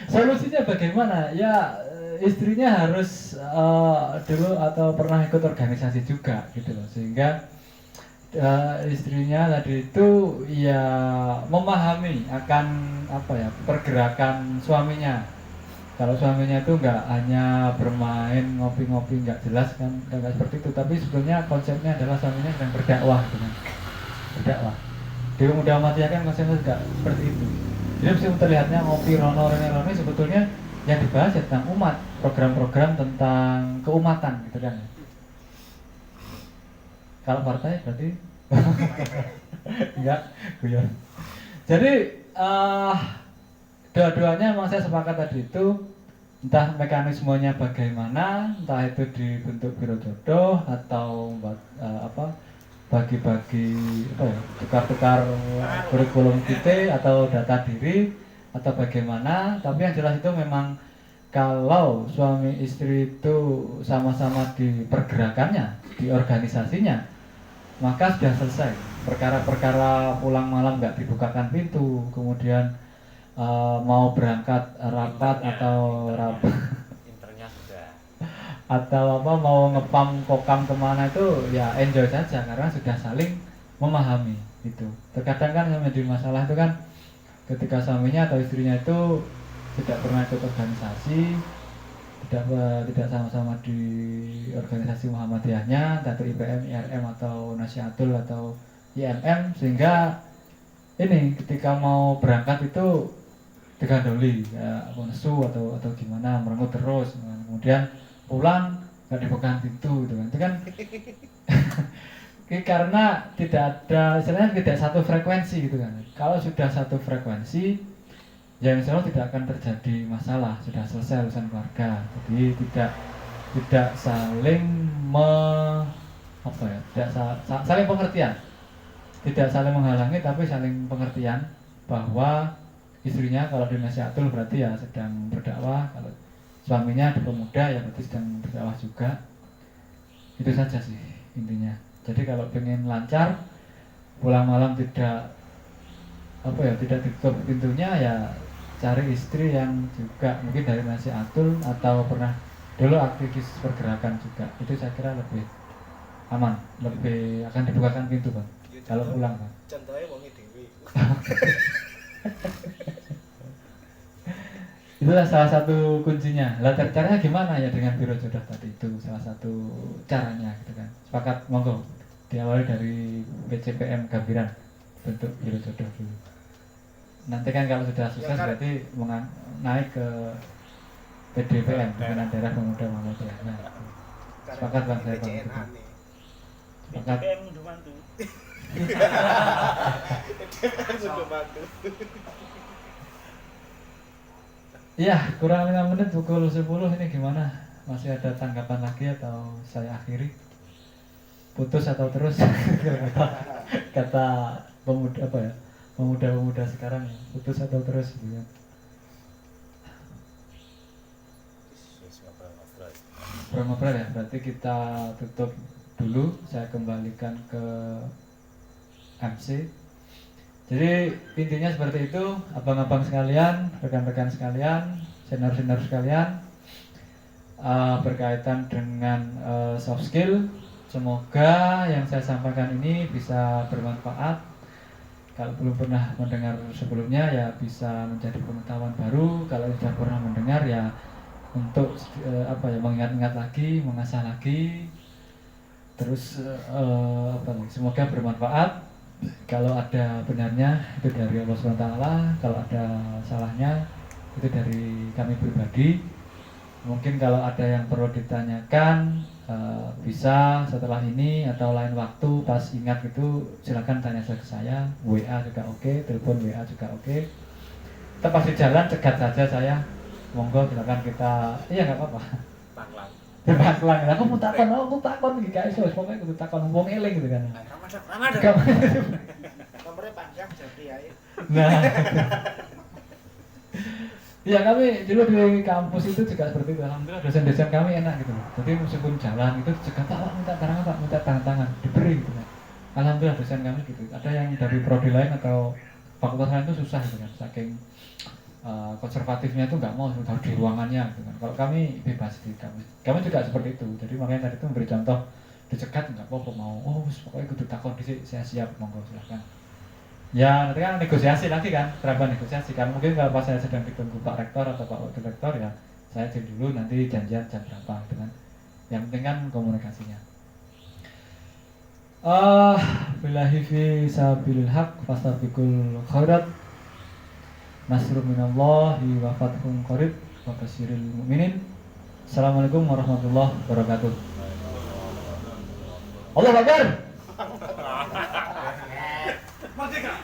solusinya bagaimana? Ya istrinya harus dulu atau pernah ikut organisasi juga gitu loh, sehingga istrinya tadi itu ya memahami akan apa ya pergerakan suaminya. Kalau suaminya itu nggak hanya bermain ngopi-ngopi nggak jelas kan, nggak seperti itu, tapi sebetulnya konsepnya adalah suaminya sedang berdakwah gitu kan. Berdakwah di Pemuda Muhammadiyah kan konsepnya nggak seperti itu. Jadi mesti terlihatnya ngopi rono sebetulnya yang dibahas ya tentang umat, program-program tentang keumatan gitu kan. Kalau partai berarti enggak, guyon. Jadi dua-duanya memang saya sepakat tadi itu, entah mekanismenya bagaimana, entah itu dibentuk biro jodoh atau bagi-bagi apa ya, tukar-tukar kurikulum kita atau data diri atau bagaimana, tapi yang jelas itu memang kalau suami istri itu sama-sama di pergerakannya, di organisasinya, maka sudah selesai. Perkara-perkara pulang malam nggak dibukakan pintu, kemudian mau berangkat rapat atau Internya sudah. atau apa mau ngepam kokam kemana itu ya enjoy saja karena sudah saling memahami itu. Terkadang kan yang menjadi masalah itu kan ketika suaminya atau istrinya itu tidak pernah ikut organisasi, tidak sama-sama di organisasi Muhammadiyahnya, entah itu IPM, IRM atau Nasihatul atau IMM, sehingga ini ketika mau berangkat itu digandoli ya nesu atau gimana, merengut terus, kemudian pulang nggak dibukakan pintu gitu kan. Itu kan karena tidak ada, istilahnya tidak satu frekuensi gitu kan. Kalau sudah satu frekuensi, ya insya Allah tidak akan terjadi masalah, sudah selesai urusan keluarga. Jadi tidak saling saling pengertian, tidak saling menghalangi, tapi saling pengertian bahwa istrinya kalau di Nasihatul berarti ya sedang berdakwah, kalau suaminya di Pemuda ya berarti sedang berdakwah juga. Itu saja sih intinya. Jadi kalau pengen lancar, pulang malam tidak ditutup pintunya, ya cari istri yang juga mungkin dari Nasihatul atau pernah dulu aktivis pergerakan juga. Itu saya kira lebih aman, lebih akan dibukakan pintu Bang kalau pulang Bang. Contohnya wongi dewi. Itulah salah satu kuncinya. Lah caranya gimana ya dengan biro jodoh tadi, itu salah satu caranya gitu kan. Sepakat, monggo diawali dari PCPM Gambiran bentuk biro jodoh dulu. Nanti kan kalau sudah sukses berarti naik ke PDPM, Pimpinan Daerah Pemuda Muhammadiyah. Nah, sepakat Bang saya Bang. Sepakat. PDPM untuk bantu. Iya, kurang 5 menit pukul 10 ini gimana? Masih ada tanggapan lagi atau saya akhiri? Putus atau terus? kata pemuda apa ya? Pemuda-pemuda sekarang ya, putus atau terus gitu ya. Ngobrol ya, berarti kita tutup dulu, saya kembalikan ke MC. Jadi intinya seperti itu, abang-abang sekalian, rekan-rekan sekalian, senior-senior sekalian, berkaitan dengan soft skill. Semoga yang saya sampaikan ini bisa bermanfaat. Kalau belum pernah mendengar sebelumnya ya bisa menjadi pengetahuan baru. Kalau sudah pernah mendengar ya untuk mengingat-ingat lagi, mengasah lagi. Terus semoga bermanfaat. Kalau ada benarnya itu dari Allah SWT, kalau ada salahnya itu dari kami pribadi. Mungkin kalau ada yang perlu ditanyakan bisa setelah ini atau lain waktu pas ingat gitu, silakan tanya ke saya, WA juga oke, telepon WA juga oke. Kita pasti jalan, cegat saja saya, monggo silakan kita, iya nggak apa-apa. Baklang, aku mau takon gitu guys, pokoknya aku takon wong eling gitu kan. Nomornya panjang jadi ya. Nah, ya kami dulu di kampus itu juga seperti itu. Alhamdulillah dosen-dosen kami enak gitu. Jadi meskipun jalan itu juga Pak minta barang apa, minta tanda tangan, diberi gitu kan. Alhamdulillah dosen kami gitu. Ada yang dari prodi lain atau fakultas lain itu susah gitu kan, saking konservatifnya itu nggak mau harus di ruangannya gitu kan. Kalau kami bebas di kampus, kami juga seperti itu. Jadi makanya tadi itu memberi contoh, dicegat nggak apa-apa, mau pokoknya kudu takon di saya siap, monggo silahkan. Ya nanti kan negosiasi lagi kan, terapkan negosiasi kan. Mungkin kalau pas saya sedang ditunggu Pak Rektor atau Pak Wakil Rektor ya saya izin dulu, nanti janjian jam berapa gitu kan. Yang penting kan komunikasinya. Billahi fi sabilil haq fastabiqul khairat. Nasrun minallahi wa fathun qarib wa basyiril mu'minin. Assalamualaikum warahmatullahi wabarakatuh. Allahu Akbar. Merdeka.